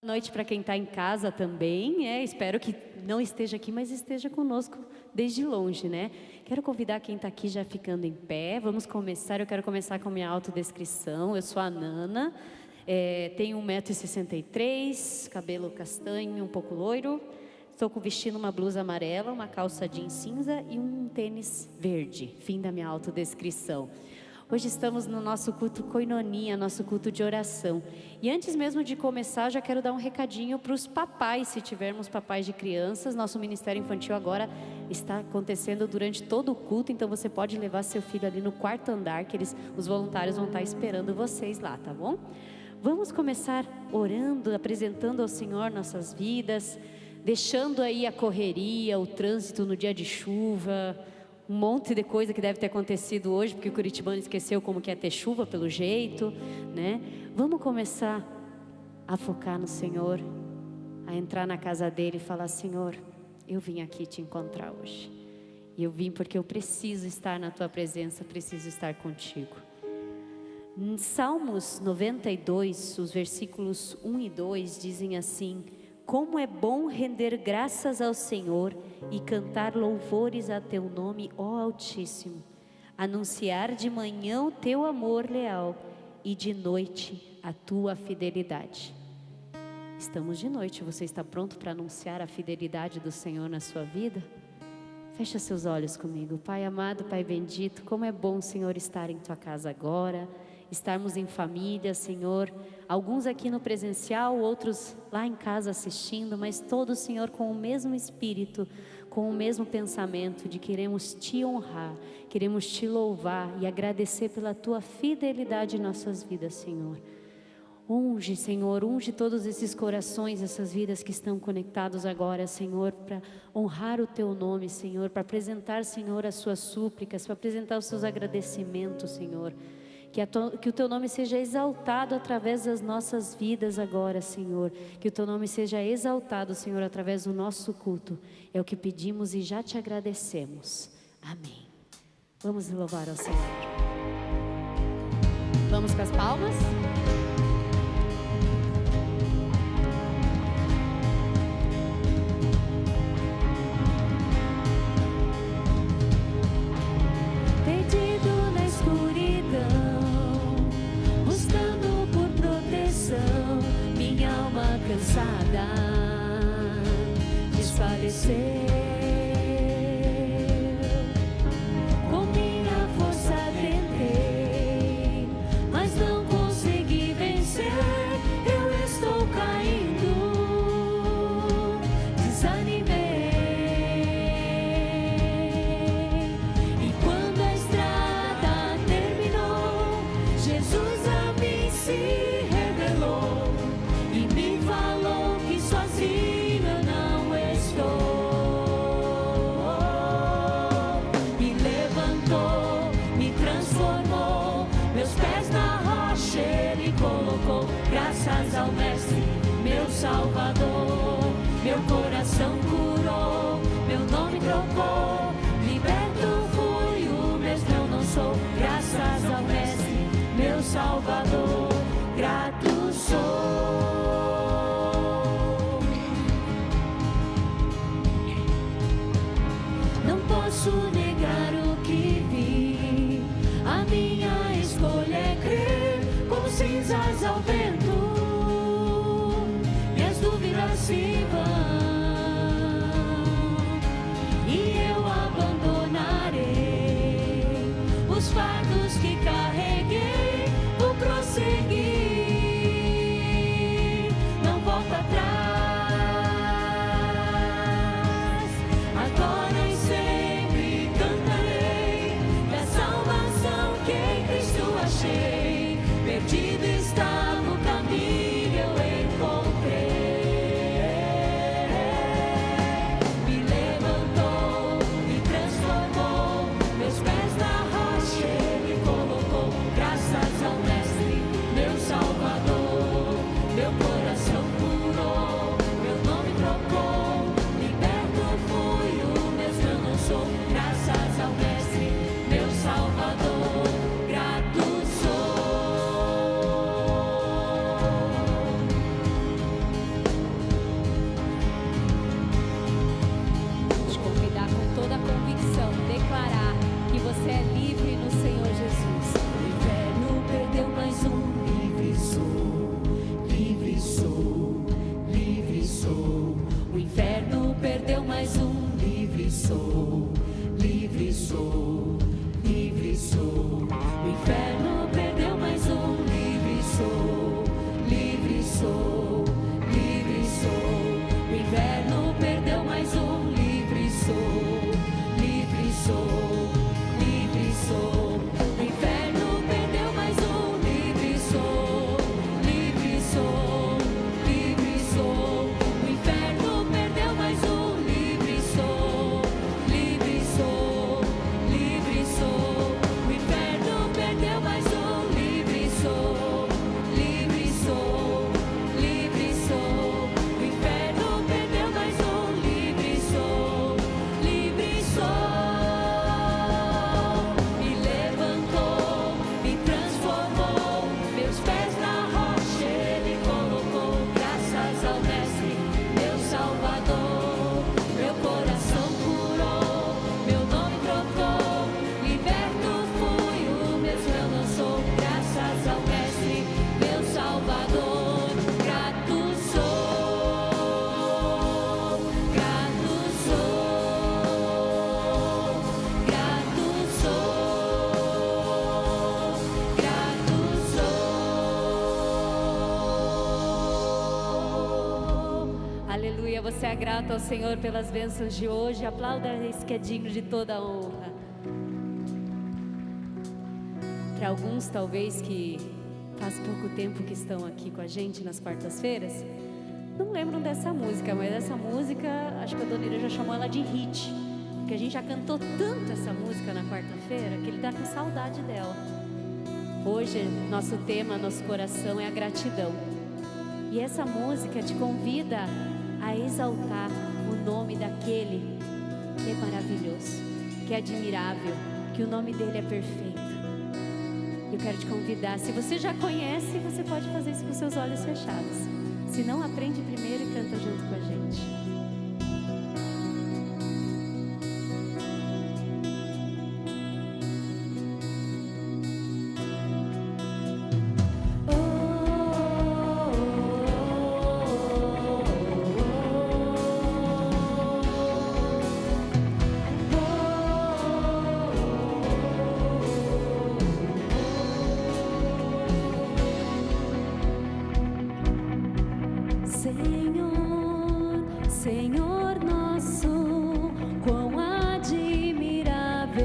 Boa noite para quem está em casa também, espero que não esteja aqui, mas esteja conosco desde longe, né? Quero convidar quem está aqui já ficando em pé, vamos começar, eu quero começar com a minha autodescrição. Eu sou a Nana, tenho 1,63 m, cabelo castanho, um pouco loiro, estou vestindo uma blusa amarela, uma calça jeans cinza e um tênis verde, fim da minha autodescrição. Hoje estamos no nosso culto Koinonia, nosso culto de oração. E antes mesmo de começar, já quero dar um recadinho para os papais, se tivermos papais de crianças. Nosso ministério infantil agora está acontecendo durante todo o culto, então você pode levar seu filho ali no quarto andar, que os voluntários vão estar esperando vocês lá, tá bom? Vamos começar orando, apresentando ao Senhor nossas vidas, deixando aí a correria, o trânsito no dia de chuva, um monte de coisa que deve ter acontecido hoje, porque o curitibano esqueceu como que é ter chuva pelo jeito, né? Vamos começar a focar no Senhor, a entrar na casa dele e falar: Senhor, eu vim aqui te encontrar hoje. E eu vim porque eu preciso estar na tua presença, preciso estar contigo. Em Salmos 92, os versículos 1 e 2 dizem assim: como é bom render graças ao Senhor e cantar louvores a teu nome, ó Altíssimo. Anunciar de manhã o teu amor leal e de noite a tua fidelidade. Estamos de noite, você está pronto para anunciar a fidelidade do Senhor na sua vida? Fecha seus olhos comigo. Pai amado, Pai bendito, como é bom, Senhor, estar em tua casa agora, estarmos em família, Senhor, alguns aqui no presencial, outros lá em casa assistindo, mas todos, Senhor, com o mesmo espírito, com o mesmo pensamento de queremos te honrar, queremos te louvar e agradecer pela tua fidelidade em nossas vidas, Senhor. Unge, Senhor, unge todos esses corações, essas vidas que estão conectados agora, Senhor, para honrar o teu nome, Senhor, para apresentar, Senhor, as suas súplicas, para apresentar os seus agradecimentos, Senhor. Que o teu nome seja exaltado através das nossas vidas agora, Senhor. Que o teu nome seja exaltado, Senhor, através do nosso culto. É o que pedimos e já te agradecemos. Amém. Vamos louvar ao Senhor. Vamos com as palmas? Minha alma cansada desfaleceu, com minha força tentei, mas não consegui vencer. Eu estou caindo, desanimei. E quando a estrada terminou, Jesus a mim se graças ao Mestre, meu Salvador. Meu coração curou, meu nome trocou, liberto fui, o mesmo eu não sou. Graças ao Mestre, meu Salvador, grato sou. Não posso negar o que vi, a minha escolha é crer, como cinzas ao vento, minhas dúvidas se vão, e eu abandonarei os fardos que carreguei, vou prosseguir, não volto atrás, agora e sempre cantarei da salvação que em Cristo achei. Perdido estava o caminho, eu encontrei. sou, livre sou. O inferno perdeu mais um. Livre sou, livre sou, livre sou. O inferno perdeu mais um. Livre sou, livre sou, livre sou. O inferno perdeu mais um. Livre sou, livre sou, livre sou. O inferno perdeu mais um. Livre sou, livre sou, livre sou. O inferno perdeu mais um. Livre sou, livre sou, livre sou. O inferno perdeu mais um. Livre sou, livre sou. Me levantou, me transformou, meus pés na rocha Ele colocou. Graças ao Mestre, meu Salvador, meu coração curou, meu nome trocou, liberto fui, o mesmo eu não sou. Graças ao Mestre, meu Salvador, grato sou, grato sou, grato sou, grato sou. Aleluia, você é grato ao Senhor pelas bênçãos de hoje. Aplauda esse que é digno de toda a honra. Para alguns, talvez, que faz pouco tempo que estão aqui com a gente nas quartas-feiras, não lembram dessa música, mas essa música, acho que a Dona Ira já chamou ela de hit, porque a gente já cantou tanto essa música na quarta-feira, que ele está com saudade dela. Hoje, nosso tema, nosso coração é a gratidão. E essa música te convida a exaltar o nome daquele que é maravilhoso, que é admirável, que o nome dele é perfeito. Eu quero te convidar, se você já conhece, você pode fazer isso com seus olhos fechados. Se não, aprende primeiro e canta junto com a gente. Senhor, Senhor nosso, quão admirável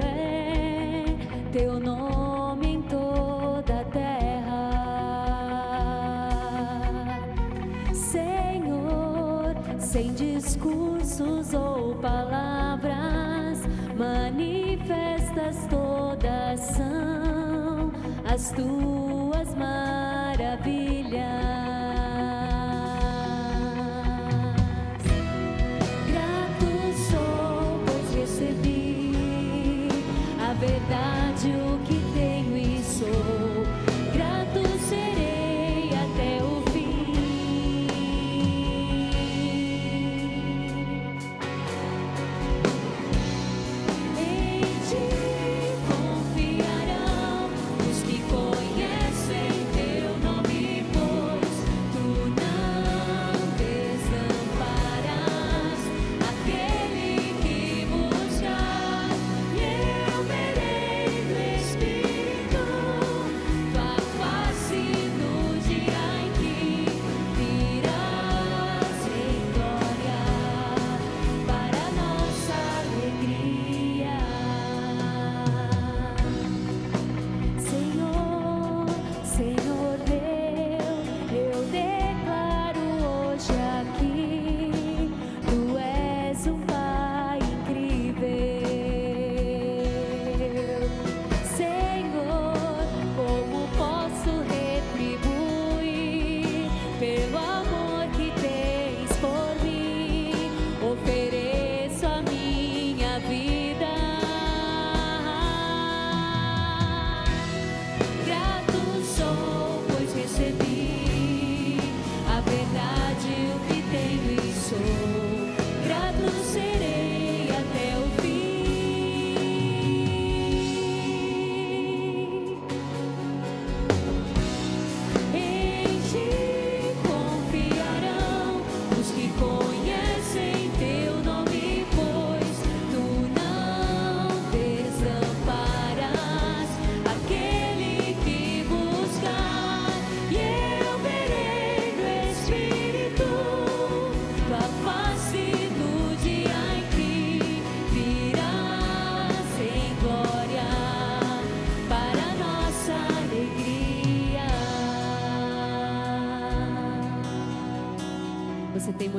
é teu nome em toda a terra. Senhor, sem discursos ou palavras, manifestas todas são as tuas maravilhas. Verdade, o que tenho e sou, grato serei até o fim. Em ti confiarão os que conhecem teu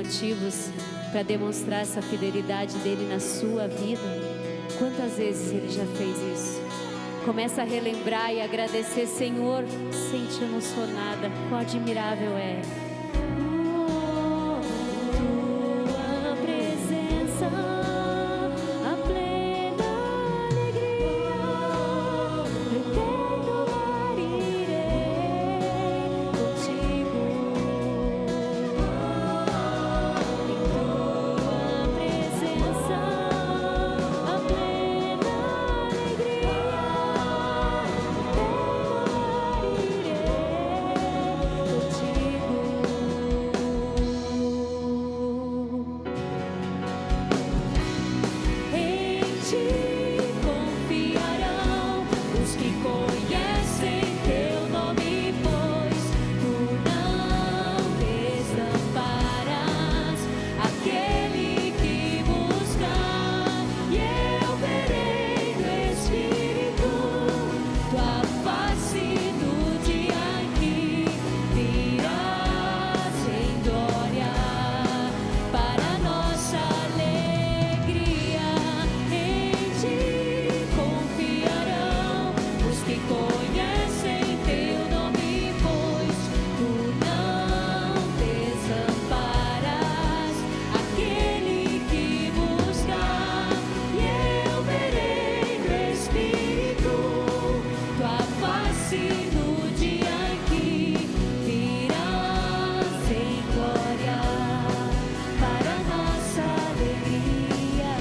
motivos para demonstrar essa fidelidade dele na sua vida? Quantas vezes ele já fez isso? Começa a relembrar e agradecer. Senhor, sem ti eu não sou nada, quão admirável é. Tua presença, a plena alegria, no eterno lar irei contigo. Em tua presença, a plena alegria, no eterno lar irei contigo. Em ti confiarão os que conhecem teu nome, pois tu não desamparás aquele que busca. E eu verei no Espírito tua face no dia em que virás em glória para nossa alegria. Em ti confiarão os que conhecem teu nome, pois tu não desamparas aquele que busca. E eu verei no Espírito tua face no dia em que virás em glória para nossa alegria.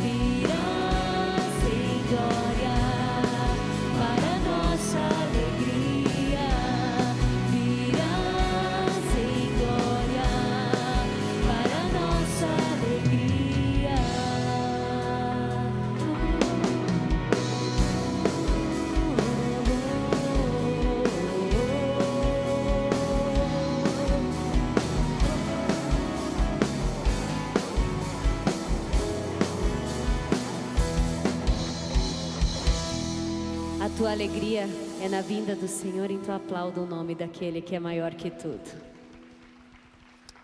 Virás em glória para nossa alegria. Virás em glória para nossa alegria. A tua alegria é na vinda do Senhor, então aplauda o nome daquele que é maior que tudo.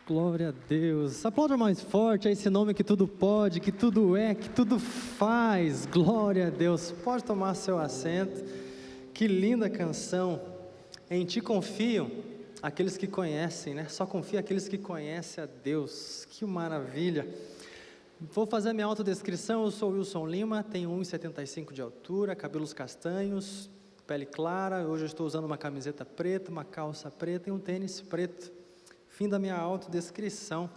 Glória a Deus. Aplauda mais forte a esse nome que tudo pode, que tudo é, que tudo faz. Glória a Deus. Pode tomar seu assento. Que linda canção. Em ti confiam aqueles que conhecem, né? Só confia aqueles que conhecem a Deus. Que maravilha. Vou fazer a minha autodescrição. Eu sou Wilson Lima, tenho 1,75 de altura, cabelos castanhos, pele clara. Hoje eu estou usando uma camiseta preta, uma calça preta e um tênis preto. Fim da minha autodescrição.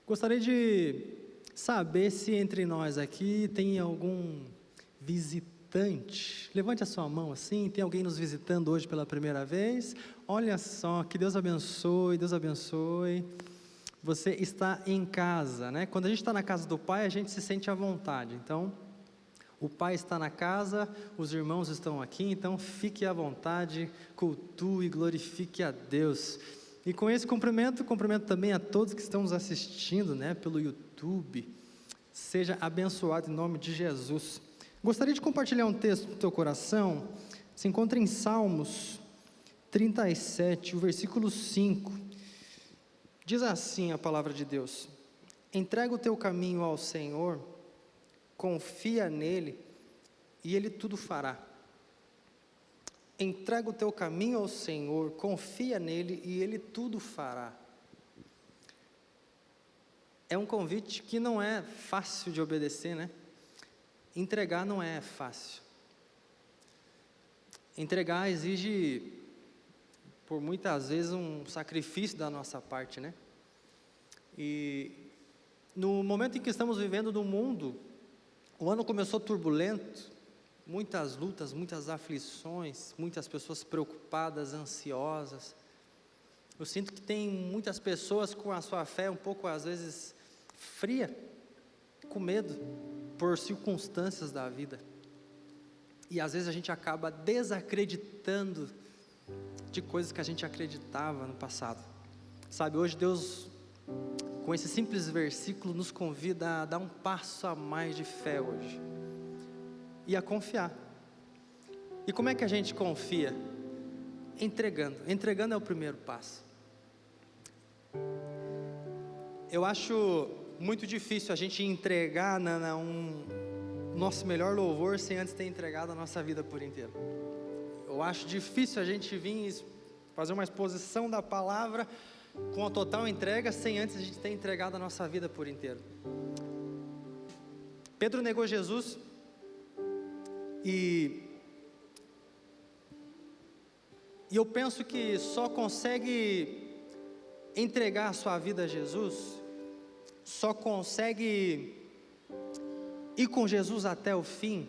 Gostaria de saber se entre nós aqui tem algum visitante. Levante a sua mão assim. Tem alguém nos visitando hoje pela primeira vez? Olha só, que Deus abençoe, Deus abençoe. Você está em casa, né? Quando a gente está na casa do Pai, a gente se sente à vontade. Então, o Pai está na casa, os irmãos estão aqui, então fique à vontade, cultue e glorifique a Deus. E com esse cumprimento também a todos que estão nos assistindo, né, pelo YouTube. Seja abençoado em nome de Jesus. Gostaria de compartilhar um texto do teu coração. Se encontra em Salmos 37, o versículo 5. Diz assim a palavra de Deus: entrega o teu caminho ao Senhor, confia nele e ele tudo fará. Entrega o teu caminho ao Senhor, confia nele e ele tudo fará. É um convite que não é fácil de obedecer, né? Entregar não é fácil. Entregar exige, por muitas vezes, um sacrifício da nossa parte, né? E no momento em que estamos vivendo no mundo, o ano começou turbulento, muitas lutas, muitas aflições, muitas pessoas preocupadas, ansiosas. Eu sinto que tem muitas pessoas com a sua fé um pouco, às vezes, fria, com medo, por circunstâncias da vida. E às vezes a gente acaba desacreditando de coisas que a gente acreditava no passado. Sabe, hoje Deus, com esse simples versículo, nos convida a dar um passo a mais de fé hoje. E a confiar. E como é que a gente confia? Entregando. Entregando é o primeiro passo. Eu acho muito difícil a gente entregar nosso melhor louvor sem antes ter entregado a nossa vida por inteiro. Eu acho difícil a gente vir fazer uma exposição da palavra com a total entrega sem antes a gente ter entregado a nossa vida por inteiro. Pedro negou Jesus e eu penso que só consegue entregar a sua vida a Jesus, só consegue ir com Jesus até o fim,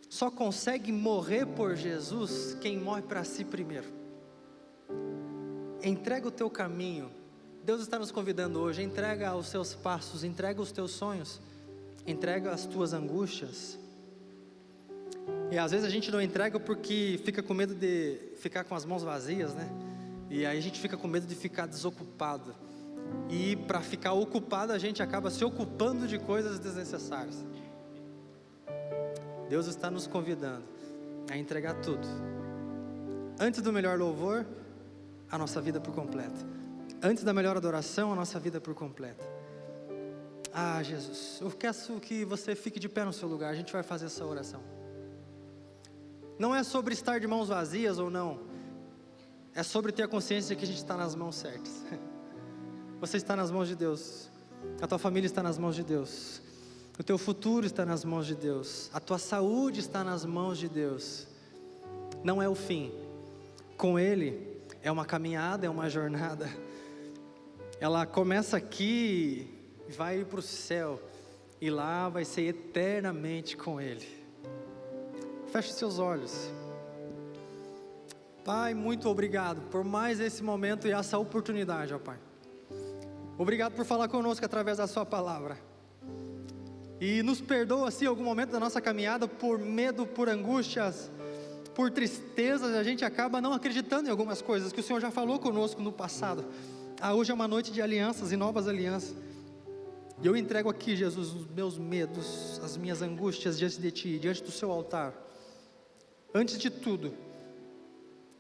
só consegue morrer por Jesus quem morre para si primeiro. Entrega o teu caminho. Deus está nos convidando hoje. Entrega os seus passos, entrega os teus sonhos, entrega as tuas angústias. E às vezes a gente não entrega porque fica com medo de ficar com as mãos vazias, né? E aí a gente fica com medo de ficar desocupado. E para ficar ocupado a gente acaba se ocupando de coisas desnecessárias. Deus está nos convidando a entregar tudo. Antes do melhor louvor, a nossa vida por completo. Antes da melhor adoração, a nossa vida por completo. Ah, Jesus, eu peço que você fique de pé no seu lugar. A gente vai fazer essa oração. Não é sobre estar de mãos vazias ou não. É sobre ter a consciência de que a gente está nas mãos certas. Você está nas mãos de Deus. A tua família está nas mãos de Deus. O teu futuro está nas mãos de Deus. A tua saúde está nas mãos de Deus. Não é o fim. Com Ele é uma caminhada, é uma jornada. Ela começa aqui e vai para o céu. E lá vai ser eternamente com Ele. Feche seus olhos. Pai, muito obrigado por mais esse momento e essa oportunidade, ó Pai. Obrigado por falar conosco através da sua palavra. E nos perdoa se em algum momento da nossa caminhada, por medo, por angústias, por tristezas, a gente acaba não acreditando em algumas coisas que o Senhor já falou conosco no passado. Hoje é uma noite de alianças e novas alianças. E eu entrego aqui, Jesus, os meus medos, as minhas angústias diante de Ti, diante do Seu altar. Antes de tudo,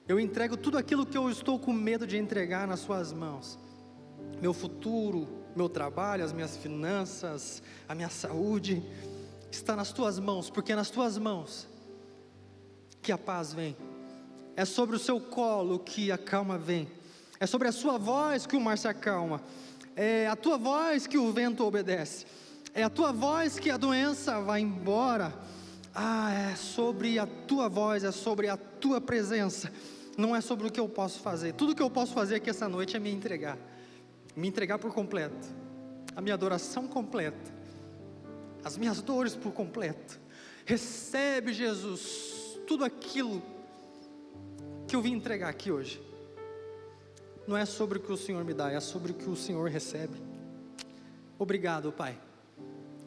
eu entrego tudo aquilo que eu estou com medo de entregar nas Suas mãos. Meu futuro, meu trabalho, as minhas finanças, a minha saúde, está nas Tuas mãos, porque é nas Tuas mãos que a paz vem. É sobre o Seu colo que a calma vem. É sobre a Sua voz que o mar se acalma. É a Tua voz que o vento obedece. É a Tua voz que a doença vai embora. É sobre a Tua voz, é sobre a Tua presença. Não é sobre o que eu posso fazer. Tudo que eu posso fazer aqui essa noite é me entregar. Me entregar por completo. A minha adoração completa. As minhas dores por completo. Recebe, Jesus, tudo aquilo que eu vim entregar aqui hoje. Não é sobre o que o Senhor me dá, é sobre o que o Senhor recebe. Obrigado, Pai.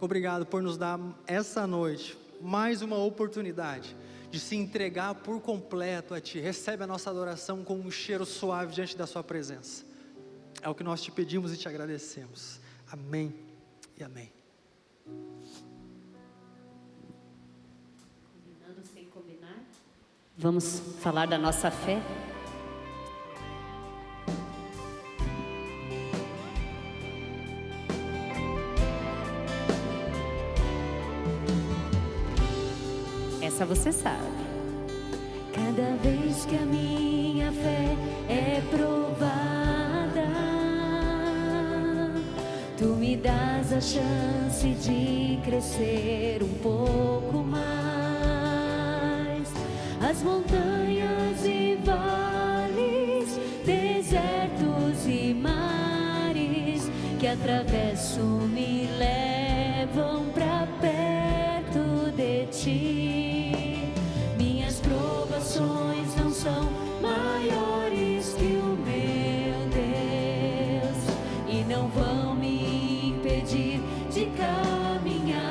Obrigado por nos dar essa noite mais uma oportunidade de se entregar por completo a Ti. Recebe a nossa adoração com um cheiro suave diante da Sua presença. É o que nós Te pedimos e Te agradecemos. Amém e amém. Combinando sem combinar. Vamos falar da nossa fé. Essa você sabe. Cada vez que a minha fé é provada, Tu me dás a chance de crescer um pouco mais. As montanhas e vales, desertos e mares que atravesso me levam pra perto de Ti. Minhas provações não são maiores que o meu Deus e não vão me impedir de caminhar.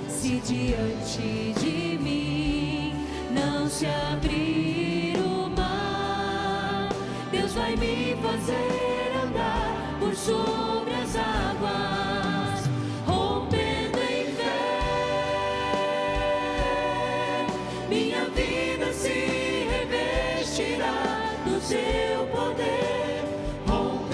Se diante de mim não se abrir o mar, Deus vai me fazer andar por sobre as águas, rompendo em fé. Minha vida se revestirá do Seu poder, rompendo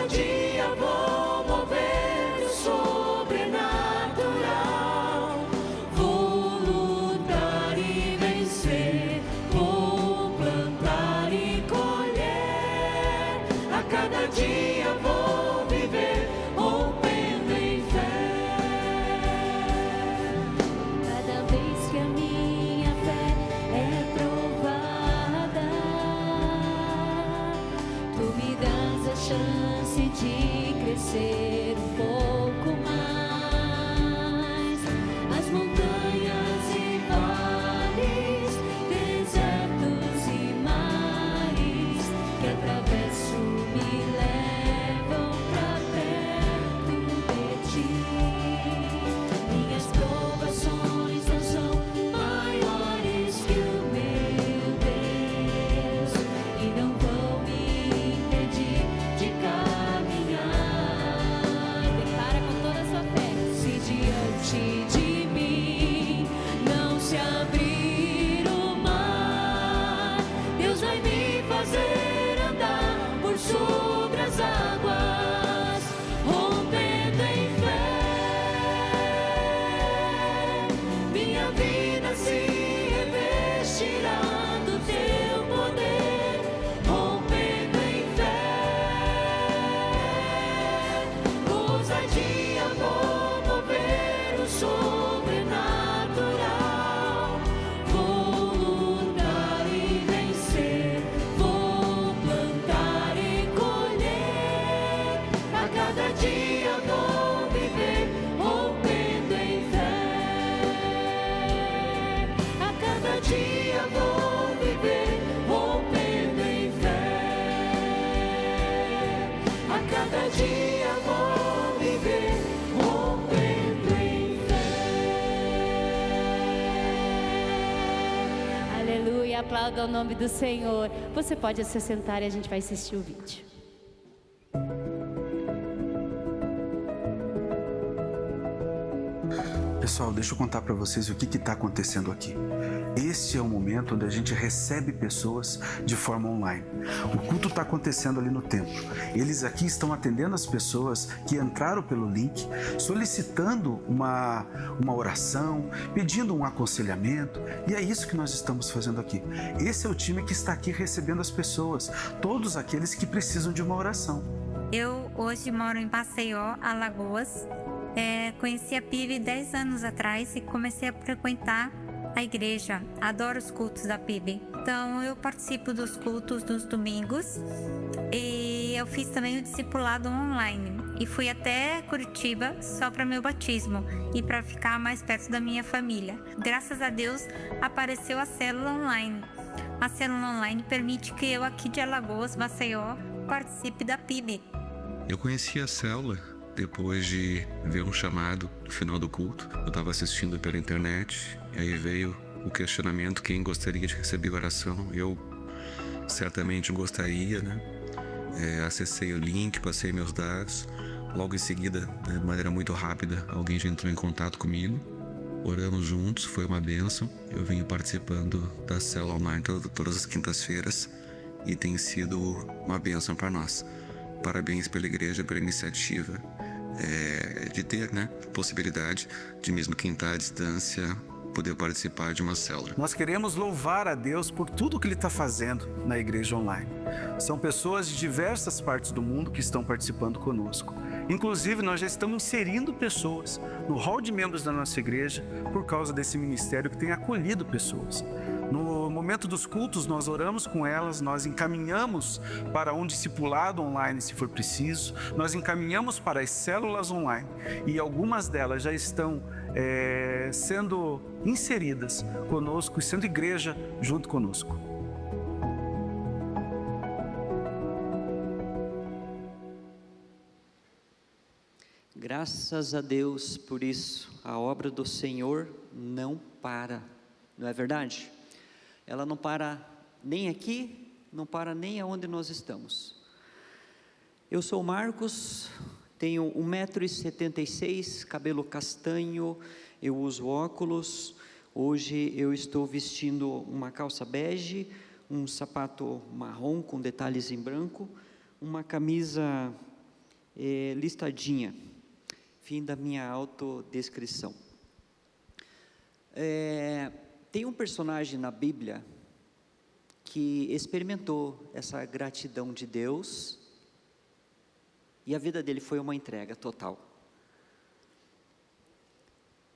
cada dia vou mover o sobrenatural. Vou lutar e vencer, vou plantar e colher. A cada dia vou viver rompendo em fé. Cada vez que a minha fé é provada, tu me dás a chance de crescer um pouco mais. As montanhas e vales, desertos e mares que atravesso me levam pra perto de ti. Minhas provações não são maiores que o meu Deus e não vão me impedir de caminhar. Declara com toda a sua fé: se diante de mim não se abrir o mar, Deus vai me fazer andar por sobre as águas, rompendo em fé. Minha vida se revestirá do teu poder, rompendo em fé. Ousadia vou mover o sobrenatural. Vou lutar e vencer, vou plantar e colher. A cada dia vou viver rompendo em fé. A cada dia vou viver rompendo em fé. A cada dia vou viver rompendo em fé. Aleluia, aplauda o nome do Senhor. Você pode se sentar e a gente vai assistir o vídeo. Pessoal, deixa eu contar para vocês o que está acontecendo aqui. Este é o momento onde a gente recebe pessoas de forma online. O culto está acontecendo ali no templo. Eles aqui estão atendendo as pessoas que entraram pelo link, solicitando uma oração, pedindo um aconselhamento. E é isso que nós estamos fazendo aqui. Esse é o time que está aqui recebendo as pessoas, todos aqueles que precisam de uma oração. Eu hoje moro em Maceió, Alagoas. Conheci a PIB 10 anos atrás e comecei a frequentar a igreja. Adoro os cultos da PIB. Então eu participo dos cultos dos domingos e eu fiz também o discipulado online. E fui até Curitiba só para meu batismo e para ficar mais perto da minha família. Graças a Deus apareceu a célula online. A célula online permite que eu aqui de Alagoas, Maceió, participe da PIB. Eu conheci a célula depois de ver um chamado no final do culto. Eu estava assistindo pela internet e aí veio o questionamento: quem gostaria de receber oração? Eu certamente gostaria, né? Acessei o link, passei meus dados. Logo em seguida, de maneira muito rápida, alguém já entrou em contato comigo. Oramos juntos, foi uma bênção. Eu venho participando da célula online todas as quintas-feiras e tem sido uma bênção para nós. Parabéns pela igreja, pela iniciativa de ter, né, possibilidade de, mesmo quem está à distância, poder participar de uma célula. Nós queremos louvar a Deus por tudo que Ele está fazendo na igreja online. São pessoas de diversas partes do mundo que estão participando conosco. Inclusive, nós já estamos inserindo pessoas no hall de membros da nossa igreja por causa desse ministério que tem acolhido pessoas. No momento dos cultos, nós oramos com elas, nós encaminhamos para um discipulado online, se for preciso, nós encaminhamos para as células online e algumas delas já estão sendo inseridas conosco e sendo igreja junto conosco. Graças a Deus por isso. A obra do Senhor não para, não é verdade? Ela não para nem aqui, não para nem aonde nós estamos. Eu sou o Marcos, tenho 1,76 m, cabelo castanho, eu uso óculos. Hoje eu estou vestindo uma calça bege, um sapato marrom com detalhes em branco, uma camisa listadinha. Fim da minha autodescrição. Tem um personagem na Bíblia que experimentou essa gratidão de Deus e a vida dele foi uma entrega total.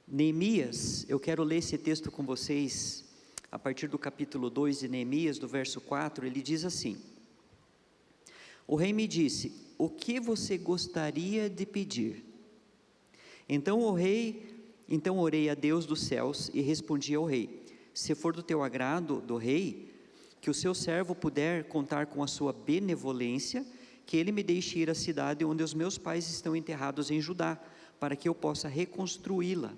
Neemias, eu quero ler esse texto com vocês a partir do capítulo 2 de Neemias, do verso 4, ele diz assim: o rei me disse, o que você gostaria de pedir? Então orei a Deus dos céus e respondi ao rei, se for do teu agrado, do rei, que o seu servo puder contar com a sua benevolência, que ele me deixe ir à cidade onde os meus pais estão enterrados em Judá, para que eu possa reconstruí-la.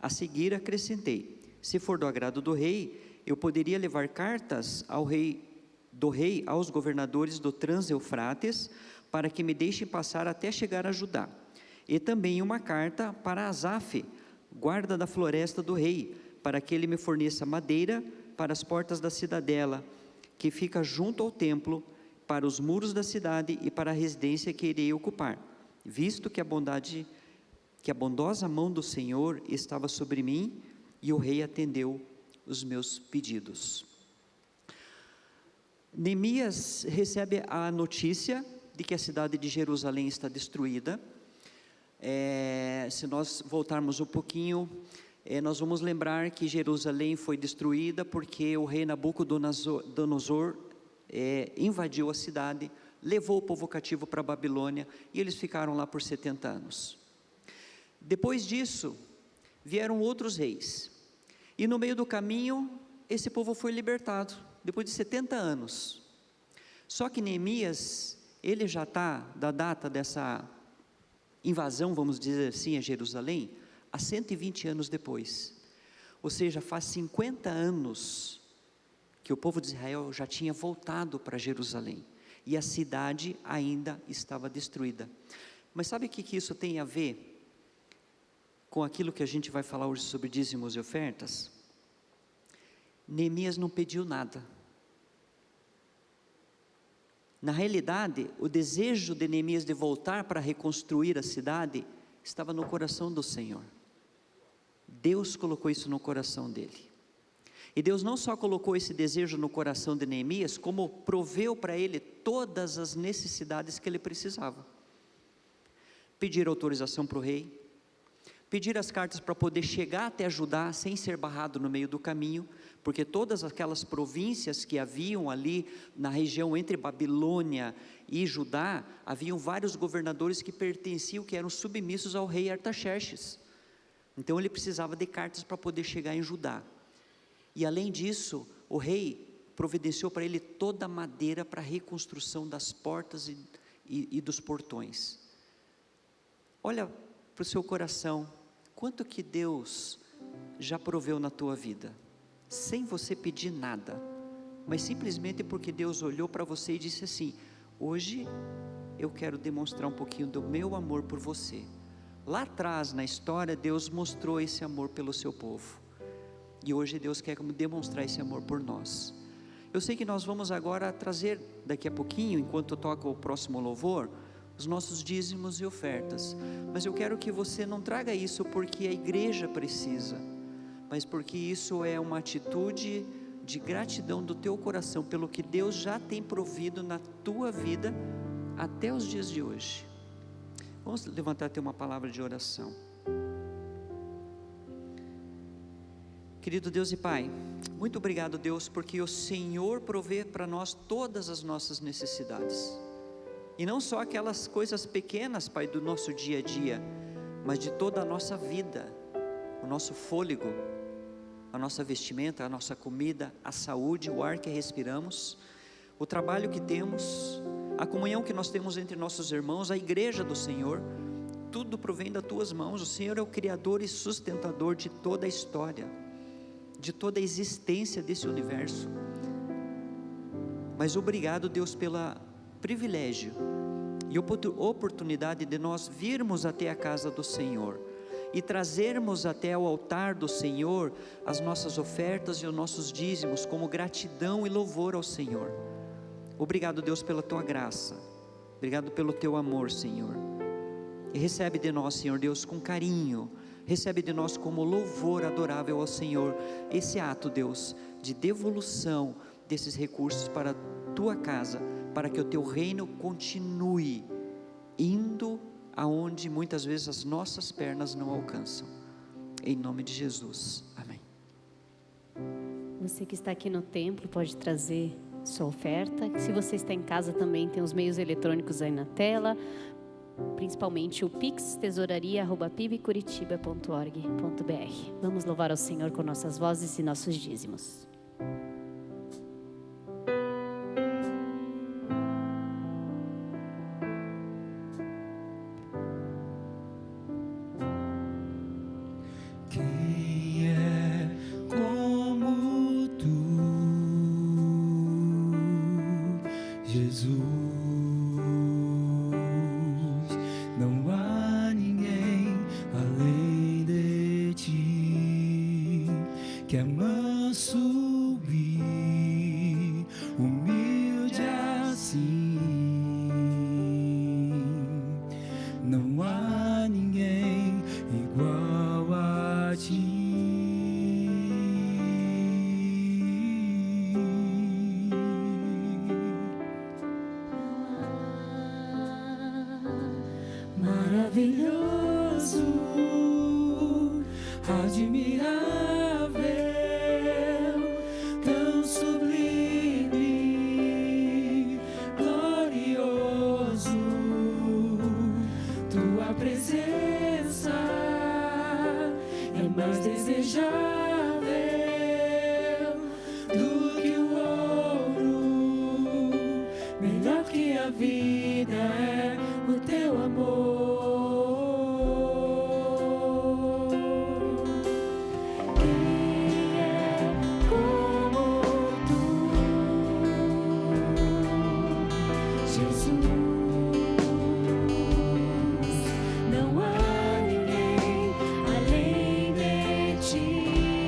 A seguir acrescentei, se for do agrado do rei, eu poderia levar cartas do rei aos governadores do Trans-Eufrates, para que me deixem passar até chegar a Judá. E também uma carta para Asaf, guarda da floresta do rei, para que ele me forneça madeira para as portas da cidadela, que fica junto ao templo, para os muros da cidade e para a residência que irei ocupar, visto que a bondosa mão do Senhor estava sobre mim, e o rei atendeu os meus pedidos. Neemias recebe a notícia de que a cidade de Jerusalém está destruída. Se nós voltarmos um pouquinho, nós vamos lembrar que Jerusalém foi destruída porque o rei Nabucodonosor invadiu a cidade, levou o povo cativo para a Babilônia, e eles ficaram lá por 70 anos. Depois disso, vieram outros reis, e no meio do caminho, esse povo foi libertado, depois de 70 anos. Só que Neemias, ele já está, da data dessa invasão, vamos dizer assim, a Jerusalém, há 120 anos depois. Ou seja, faz 50 anos que o povo de Israel já tinha voltado para Jerusalém, e a cidade ainda estava destruída. Mas sabe o que isso tem a ver com aquilo que a gente vai falar hoje sobre dízimos e ofertas? Neemias não pediu nada. Na realidade, o desejo de Neemias de voltar para reconstruir a cidade estava no coração do Senhor. Deus colocou isso no coração dele. E Deus não só colocou esse desejo no coração de Neemias, como proveu para ele todas as necessidades que ele precisava. Pedir autorização para o rei, pedir as cartas para poder chegar até Judá sem ser barrado no meio do caminho, porque todas aquelas províncias que haviam ali na região entre Babilônia e Judá, haviam vários governadores que pertenciam, que eram submissos ao rei Artaxerxes. Então ele precisava de cartas para poder chegar em Judá. E além disso, o rei providenciou para ele toda a madeira para a reconstrução das portas e dos portões. Olha para o seu coração, quanto que Deus já proveu na tua vida, sem você pedir nada, mas simplesmente porque Deus olhou para você e disse assim: hoje eu quero demonstrar um pouquinho do meu amor por você. Lá atrás na história, Deus mostrou esse amor pelo seu povo, e hoje Deus quer demonstrar esse amor por nós. Eu sei que nós vamos agora trazer daqui a pouquinho, enquanto eu toco o próximo louvor, os nossos dízimos e ofertas, mas eu quero que você não traga isso porque a igreja precisa, mas porque isso é uma atitude de gratidão do teu coração pelo que Deus já tem provido na tua vida até os dias de hoje. Vamos levantar até uma palavra de oração. Querido Deus e Pai, muito obrigado, Deus, porque o Senhor provê para nós todas as nossas necessidades, e não só aquelas coisas pequenas, Pai, do nosso dia a dia, mas de toda a nossa vida, o nosso fôlego, a nossa vestimenta, a nossa comida, a saúde, o ar que respiramos, o trabalho que temos, a comunhão que nós temos entre nossos irmãos, a igreja do Senhor, tudo provém das tuas mãos. O Senhor é o Criador e sustentador de toda a história, de toda a existência desse universo. Mas obrigado, Deus, pelo privilégio e oportunidade de nós virmos até a casa do Senhor e trazermos até o altar do Senhor as nossas ofertas e os nossos dízimos como gratidão e louvor ao Senhor. Obrigado, Deus, pela tua graça. Obrigado pelo teu amor, Senhor. E recebe de nós, Senhor Deus, com carinho. Recebe de nós como louvor adorável ao Senhor esse ato, Deus, de devolução desses recursos para a tua casa, para que o teu reino continue indo aonde muitas vezes as nossas pernas não alcançam. Em nome de Jesus, amém. Você que está aqui no templo pode trazer sua oferta. Se você está em casa também, tem os meios eletrônicos aí na tela, principalmente o Pix, tesouraria@pibcuritiba.org.br. Vamos louvar ao Senhor com nossas vozes e nossos dízimos. Maravilhoso, admirável, tão sublime, glorioso, tua presença é mais desejável do que o ouro, melhor que a vida é o teu amor. Não há ninguém além de ti.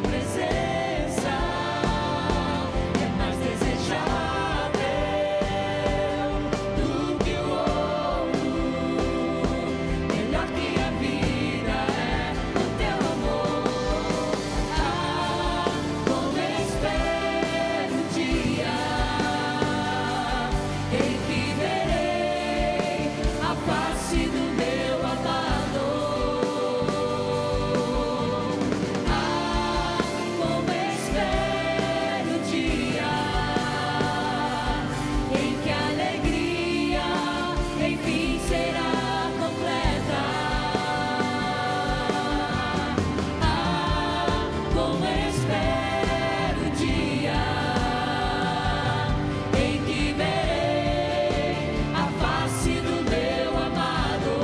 presença é mais desejável do que o ouro, melhor que a vida é o teu amor. Ah, como espero o dia em que verei a face do meu amado. Ah, como espero o dia em que a alegria enfim será completa. Ah, como espero o dia em que verei a face do meu amado.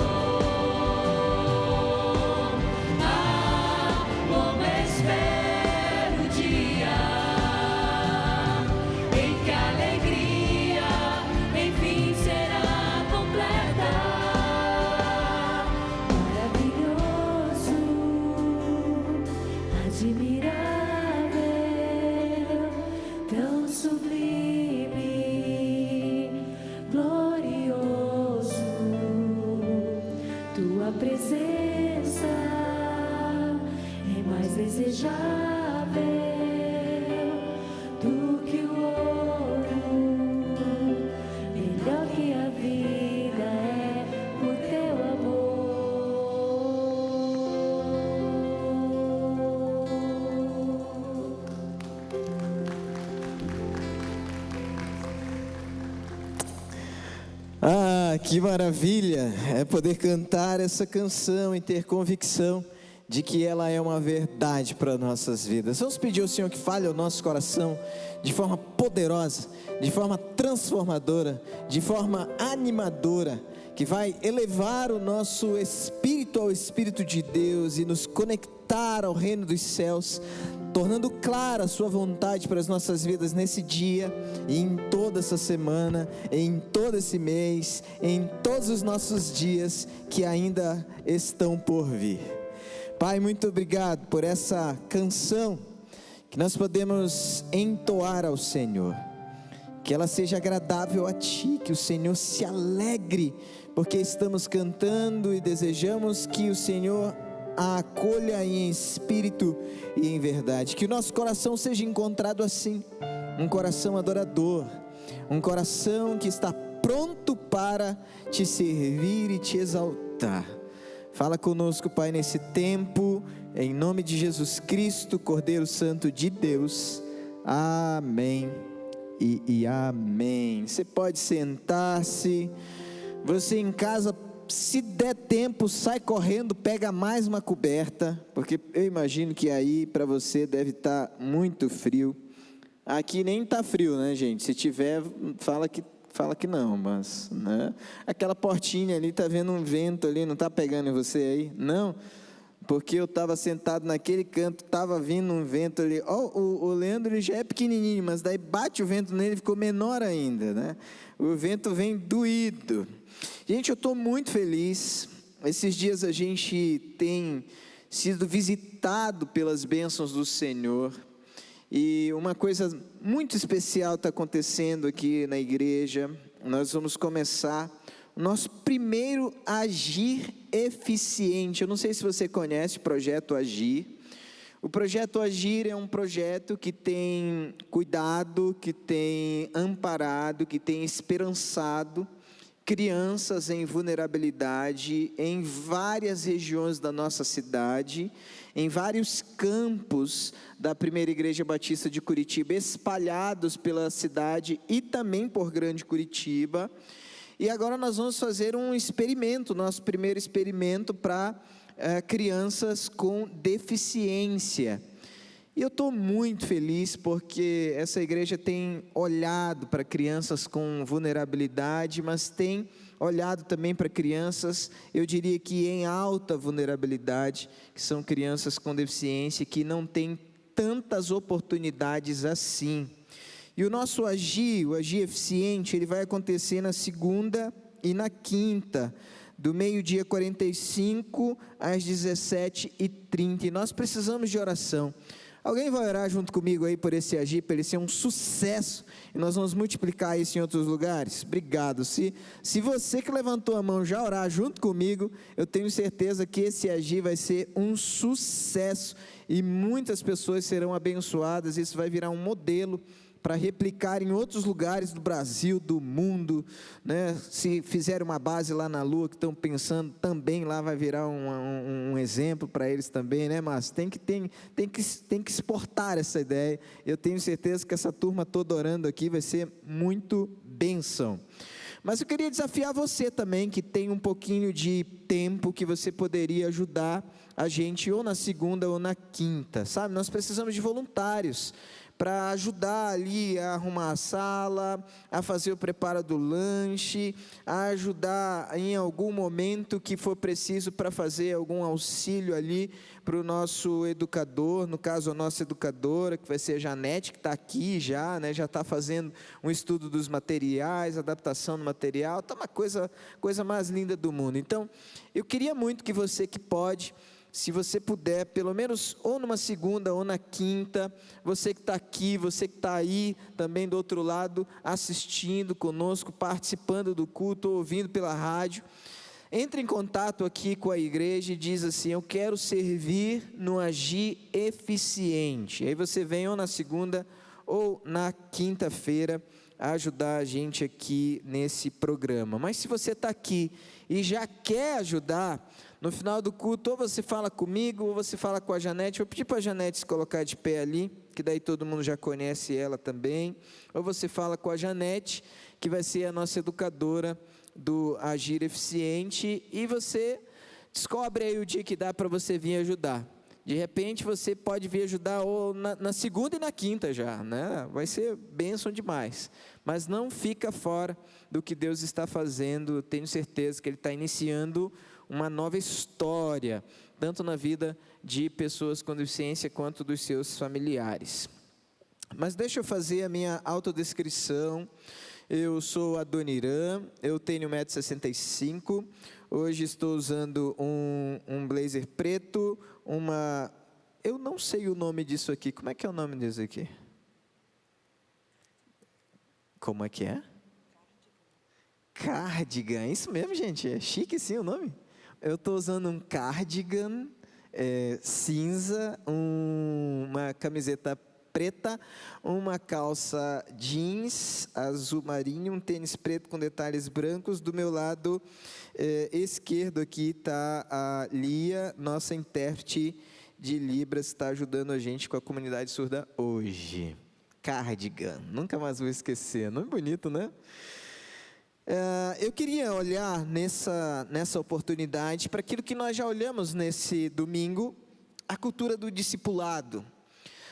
Ah, como espero o dia em que a alegria enfim será completa. Maravilhoso, admirável, tão sublime, glorioso. Tua presença é mais desejável do que o ouro, melhor que a vida é o teu amor. Ah, que maravilha é poder cantar essa canção e ter convicção de que ela é uma verdade para nossas vidas. Vamos pedir ao Senhor que fale ao nosso coração de forma poderosa, de forma transformadora, de forma animadora, que vai elevar o nosso espírito ao Espírito de Deus e nos conectar ao reino dos céus, tornando clara a sua vontade para as nossas vidas nesse dia e em toda essa semana, em todo esse mês, em todos os nossos dias que ainda estão por vir. Pai, muito obrigado por essa canção que nós podemos entoar ao Senhor, que ela seja agradável a Ti, que o Senhor se alegre porque estamos cantando e desejamos que o Senhor a acolha em espírito e em verdade, que o nosso coração seja encontrado assim, um coração adorador, um coração que está pronto para Te servir e Te exaltar. Fala conosco, Pai, nesse tempo, em nome de Jesus Cristo, Cordeiro Santo de Deus. Amém e amém. Você pode sentar-se. Você em casa, se der tempo, sai correndo, pega mais uma coberta, porque eu imagino que aí para você deve estar muito frio. Aqui nem está frio, né, gente? Se tiver, fala que não, mas, né? Aquela portinha ali, tá vendo um vento ali, não tá pegando em você aí? Não, porque eu estava sentado naquele canto, estava vindo um vento ali. O Leandro, ele já é pequenininho, mas daí bate o vento nele, ficou menor ainda, né? O vento vem doído. Gente, eu estou muito feliz. Esses dias a gente tem sido visitado pelas bênçãos do Senhor. E uma coisa muito especial está acontecendo aqui na igreja. Nós vamos começar o nosso primeiro Agir Eficiente. Eu não sei se você conhece o Projeto Agir. O Projeto Agir é um projeto que tem cuidado, que tem amparado, que tem esperançado crianças em vulnerabilidade em várias regiões da nossa cidade, em vários campos da Primeira Igreja Batista de Curitiba, espalhados pela cidade e também por Grande Curitiba. E agora nós vamos fazer um experimento, nosso primeiro experimento para crianças com deficiência. E eu estou muito feliz porque essa igreja tem olhado para crianças com vulnerabilidade, mas tem olhado também para crianças, eu diria que em alta vulnerabilidade, que são crianças com deficiência, que não têm tantas oportunidades assim. E o nosso Agir, o Agir Eficiente, ele vai acontecer na segunda e na quinta, do meio-dia 45 às 17h30. E nós precisamos de oração. Alguém vai orar junto comigo aí por esse agir, para ele ser um sucesso, e nós vamos multiplicar isso em outros lugares? Obrigado. Se você que levantou a mão já orar junto comigo, eu tenho certeza que esse agir vai ser um sucesso, e muitas pessoas serão abençoadas. Isso vai virar um modelo para replicar em outros lugares do Brasil, do mundo, né? Se fizer uma base lá na Lua, que estão pensando, também lá vai virar um exemplo para eles também, né? Mas tem que exportar essa ideia. Eu tenho certeza que essa turma toda orando aqui vai ser muito bênção. Mas eu queria desafiar você também, que tem um pouquinho de tempo, que você poderia ajudar a gente ou na segunda ou na quinta, sabe? Nós precisamos de voluntários para ajudar ali a arrumar a sala, a fazer o preparo do lanche, a ajudar em algum momento que for preciso para fazer algum auxílio ali para o nosso educador, no caso a nossa educadora, que vai ser a Janete, que está aqui já, né, já está fazendo um estudo dos materiais, adaptação do material, está uma coisa mais linda do mundo. Então, eu queria muito que você que pode, se você puder, pelo menos ou numa segunda ou na quinta, você que está aqui, você que está aí também do outro lado, assistindo conosco, participando do culto, ouvindo pela rádio, entre em contato aqui com a igreja e diz assim: eu quero servir no agir eficiente. Aí você vem ou na segunda ou na quinta-feira a ajudar a gente aqui nesse programa. Mas se você está aqui e já quer ajudar, no final do culto, ou você fala comigo, ou você fala com a Janete. Eu pedi para a Janete se colocar de pé ali, que daí todo mundo já conhece ela também. Ou você fala com a Janete, que vai ser a nossa educadora do Agir Eficiente, e você descobre aí o dia que dá para você vir ajudar. De repente você pode vir ajudar ou na segunda e na quinta já, né? Vai ser bênção demais. Mas não fica fora do que Deus está fazendo. Tenho certeza que Ele está iniciando uma nova história, tanto na vida de pessoas com deficiência quanto dos seus familiares. Mas deixa eu fazer a minha autodescrição. Eu sou Adoniran, eu tenho 1,65 m, hoje estou usando um blazer preto, eu não sei o nome disso aqui, como é que é o nome disso aqui? Como é que é? Cardigan, isso mesmo, gente, é chique sim o nome. Eu estou usando um cardigan cinza, uma camiseta preta, uma calça jeans azul marinho, um tênis preto com detalhes brancos. Do meu lado esquerdo aqui está a Lia, nossa intérprete de Libras, está ajudando a gente com a comunidade surda hoje. Cardigan, nunca mais vou esquecer, nome bonito, né? Eu queria olhar nessa oportunidade para aquilo que nós já olhamos nesse domingo, a cultura do discipulado.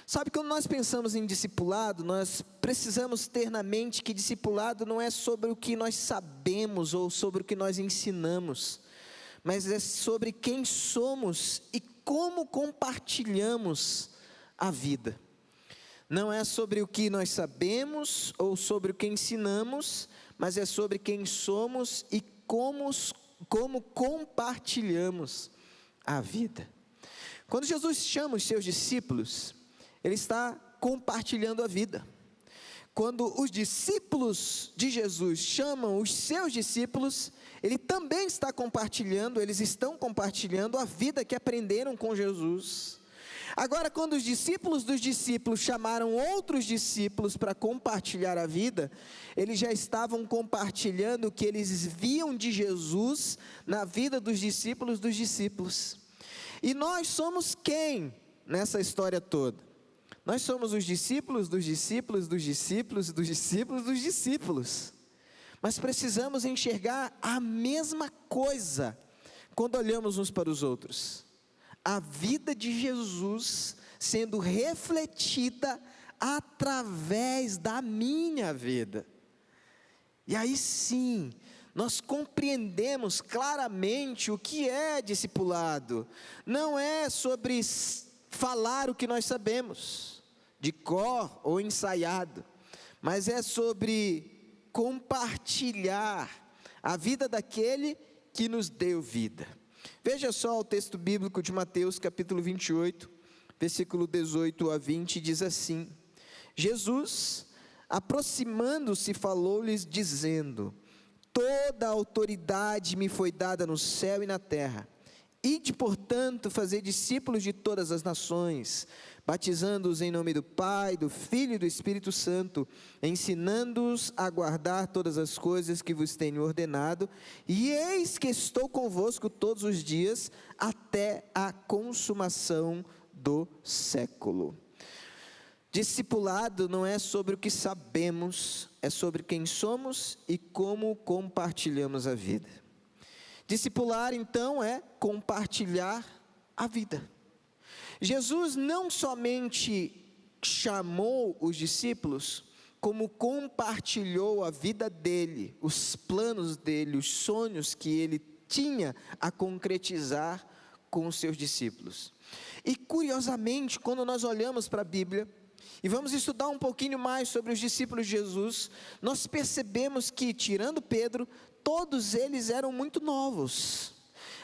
Sabe, quando nós pensamos em discipulado, nós precisamos ter na mente que discipulado não é sobre o que nós sabemos ou sobre o que nós ensinamos, mas é sobre quem somos e como compartilhamos a vida. Não é sobre o que nós sabemos ou sobre o que ensinamos, mas é sobre quem somos e como compartilhamos a vida. Quando Jesus chama os seus discípulos, Ele está compartilhando a vida. Quando os discípulos de Jesus chamam os seus discípulos, Ele também está compartilhando, eles estão compartilhando a vida que aprenderam com Jesus. Agora, quando os discípulos dos discípulos chamaram outros discípulos para compartilhar a vida, eles já estavam compartilhando o que eles viam de Jesus na vida dos discípulos dos discípulos. E nós somos quem nessa história toda? Nós somos os discípulos dos discípulos dos discípulos dos discípulos dos discípulos. Mas precisamos enxergar a mesma coisa quando olhamos uns para os outros. A vida de Jesus sendo refletida através da minha vida. E aí sim, nós compreendemos claramente o que é discipulado. Não é sobre falar o que nós sabemos, de cor ou ensaiado, mas é sobre compartilhar a vida daquele que nos deu vida. Veja só o texto bíblico de Mateus capítulo 28, versículo 18 a 20, diz assim: Jesus, aproximando-se, falou-lhes, dizendo: toda a autoridade me foi dada no céu e na terra. Ide, portanto, fazer discípulos de todas as nações, batizando-os em nome do Pai, do Filho e do Espírito Santo, ensinando-os a guardar todas as coisas que vos tenho ordenado, e eis que estou convosco todos os dias, até a consumação do século. Discipulado não é sobre o que sabemos, é sobre quem somos e como compartilhamos a vida. Discipular, então, é compartilhar a vida. Jesus não somente chamou os discípulos, como compartilhou a vida dele, os planos dele, os sonhos que ele tinha a concretizar com os seus discípulos. E curiosamente, quando nós olhamos para a Bíblia, e vamos estudar um pouquinho mais sobre os discípulos de Jesus, nós percebemos que, tirando Pedro, todos eles eram muito novos.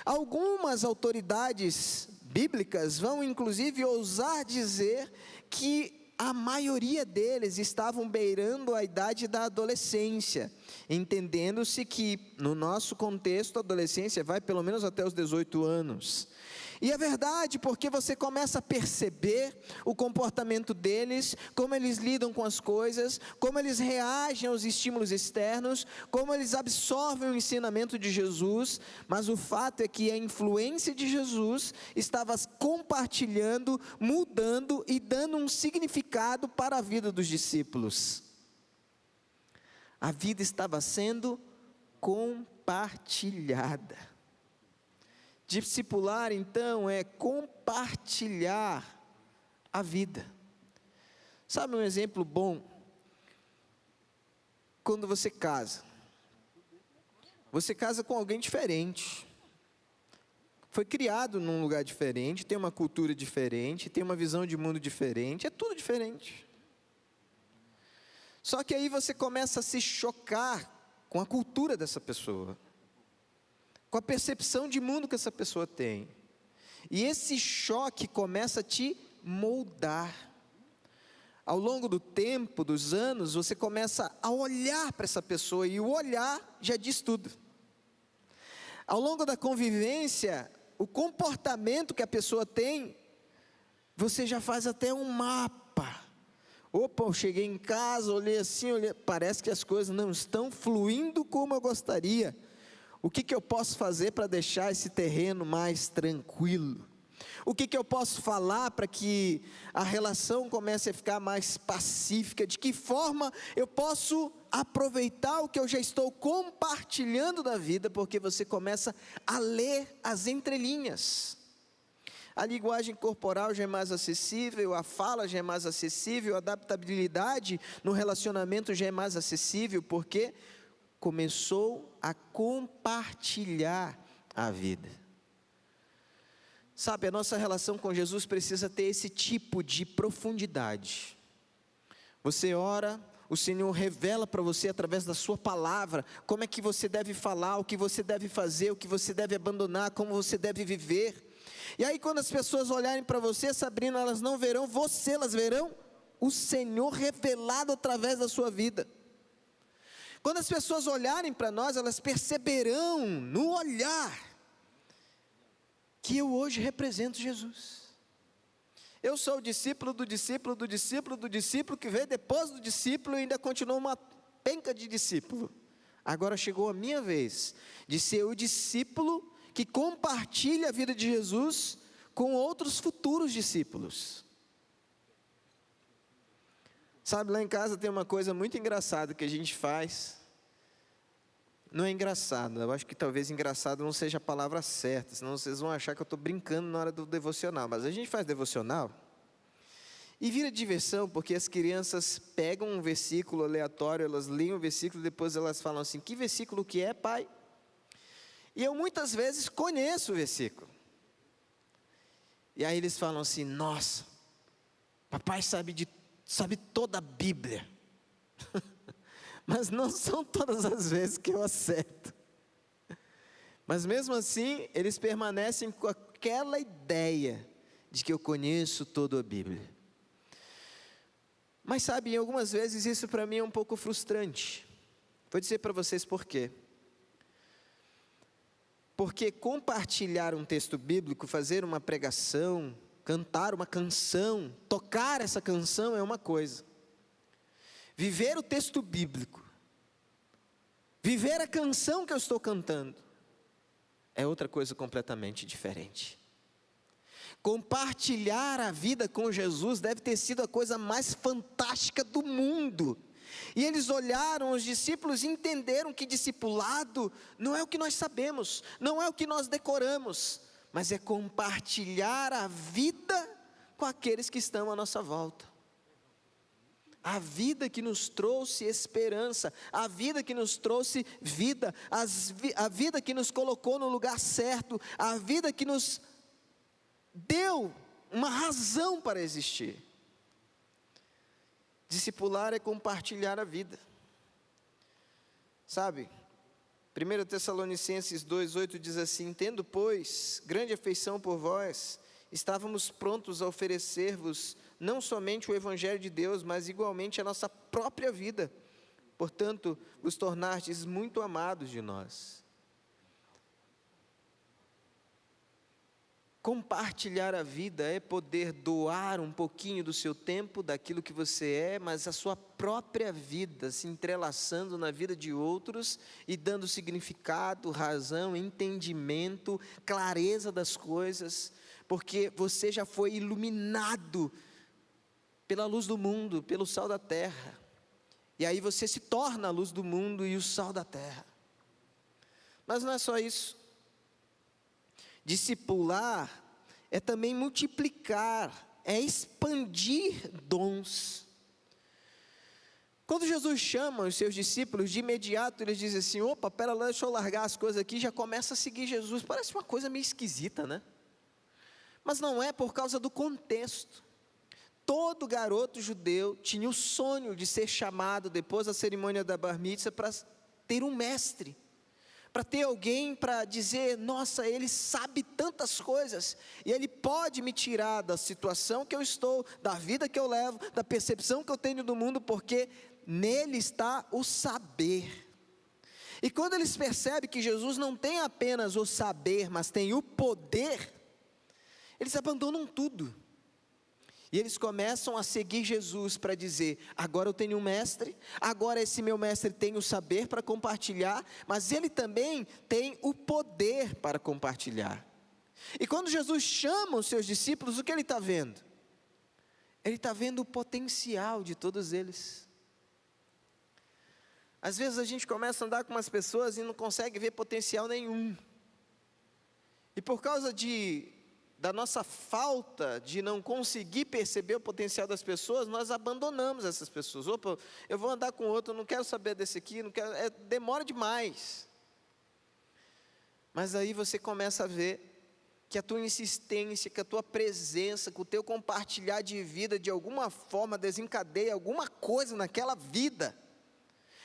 Algumas autoridades bíblicas vão inclusive ousar dizer que a maioria deles estavam beirando a idade da adolescência, entendendo-se que no nosso contexto a adolescência vai pelo menos até os 18 anos. E é verdade, porque você começa a perceber o comportamento deles, como eles lidam com as coisas, como eles reagem aos estímulos externos, como eles absorvem o ensinamento de Jesus, mas o fato é que a influência de Jesus estava compartilhando, mudando e dando um significado para a vida dos discípulos. A vida estava sendo compartilhada. Discipular, então, é compartilhar a vida. Sabe um exemplo bom? Quando você casa com alguém diferente, foi criado num lugar diferente, tem uma cultura diferente, tem uma visão de mundo diferente, é tudo diferente. Só que aí você começa a se chocar com a cultura dessa pessoa, com a percepção de mundo que essa pessoa tem. E esse choque começa a te moldar. Ao longo do tempo, dos anos, você começa a olhar para essa pessoa, e o olhar já diz tudo. Ao longo da convivência, o comportamento que a pessoa tem, você já faz até um mapa. Opa, eu cheguei em casa, olhei assim, parece que as coisas não estão fluindo como eu gostaria. O que eu posso fazer para deixar esse terreno mais tranquilo? O que eu posso falar para que a relação comece a ficar mais pacífica? De que forma eu posso aproveitar o que eu já estou compartilhando da vida? Porque você começa a ler as entrelinhas. A linguagem corporal já é mais acessível, a fala já é mais acessível, a adaptabilidade no relacionamento já é mais acessível, porque começou a compartilhar a vida. Sabe, a nossa relação com Jesus precisa ter esse tipo de profundidade. Você ora, o Senhor revela para você através da sua palavra, como é que você deve falar, o que você deve fazer, o que você deve abandonar, como você deve viver. E aí quando as pessoas olharem para você, Sabrina, elas não verão você, elas verão o Senhor revelado através da sua vida. Quando as pessoas olharem para nós, elas perceberão no olhar que eu hoje represento Jesus. Eu sou o discípulo do discípulo do discípulo do discípulo que veio depois do discípulo e ainda continua uma penca de discípulo. Agora chegou a minha vez de ser o discípulo que compartilha a vida de Jesus com outros futuros discípulos. Sabe, lá em casa tem uma coisa muito engraçada que a gente faz. Não é engraçado, eu acho que talvez engraçado não seja a palavra certa, senão vocês vão achar que eu estou brincando na hora do devocional. Mas a gente faz devocional e vira diversão, porque as crianças pegam um versículo aleatório, elas leem o versículo, depois elas falam assim: que versículo que é, pai? E eu muitas vezes conheço o versículo. E aí eles falam assim: nossa, papai sabe toda a Bíblia. Mas não são todas as vezes que eu acerto. Mas mesmo assim, eles permanecem com aquela ideia de que eu conheço toda a Bíblia. Mas sabe, algumas vezes isso para mim é um pouco frustrante. Vou dizer para vocês por quê. Porque compartilhar um texto bíblico, fazer uma pregação, cantar uma canção, tocar essa canção é uma coisa. Viver o texto bíblico, viver a canção que eu estou cantando, é outra coisa completamente diferente. Compartilhar a vida com Jesus deve ter sido a coisa mais fantástica do mundo. E eles olharam, os discípulos, e entenderam que discipulado não é o que nós sabemos, não é o que nós decoramos, mas é compartilhar a vida com aqueles que estão à nossa volta. A vida que nos trouxe esperança, a vida que nos trouxe vida, a vida que nos colocou no lugar certo, a vida que nos deu uma razão para existir. Discipular é compartilhar a vida. Sabe, 1 Tessalonicenses 2,8 diz assim: tendo, pois, grande afeição por vós, estávamos prontos a oferecer-vos não somente o Evangelho de Deus, mas igualmente a nossa própria vida. Portanto, vos tornastes muito amados de nós. Compartilhar a vida é poder doar um pouquinho do seu tempo, daquilo que você é, mas a sua própria vida se entrelaçando na vida de outros e dando significado, razão, entendimento, clareza das coisas, porque você já foi iluminado pela luz do mundo, pelo sal da terra, e aí você se torna a luz do mundo e o sal da terra. Mas não é só isso. Discipular é também multiplicar, é expandir dons. Quando Jesus chama os seus discípulos, de imediato eles dizem assim: opa, pera lá, deixa eu largar as coisas aqui, já começa a seguir Jesus. Parece uma coisa meio esquisita, né? Mas não é, por causa do contexto. Todo garoto judeu tinha o sonho de ser chamado, depois da cerimônia da Bar Mitzvah, para ter um mestre, para ter alguém para dizer: nossa, ele sabe tantas coisas, e ele pode me tirar da situação que eu estou, da vida que eu levo, da percepção que eu tenho do mundo, porque nele está o saber. E quando eles percebem que Jesus não tem apenas o saber, mas tem o poder, eles abandonam tudo. E eles começam a seguir Jesus para dizer: agora eu tenho um mestre, agora esse meu mestre tem o saber para compartilhar, mas ele também tem o poder para compartilhar. E quando Jesus chama os seus discípulos, o que ele está vendo? Ele está vendo o potencial de todos eles. Às vezes a gente começa a andar com umas pessoas e não consegue ver potencial nenhum. E por causa da nossa falta de não conseguir perceber o potencial das pessoas, nós abandonamos essas pessoas. Opa, eu vou andar com outro, eu não quero saber desse aqui, não quero, demora demais. Mas aí você começa a ver que a tua insistência, que a tua presença, que o teu compartilhar de vida, de alguma forma desencadeia alguma coisa naquela vida,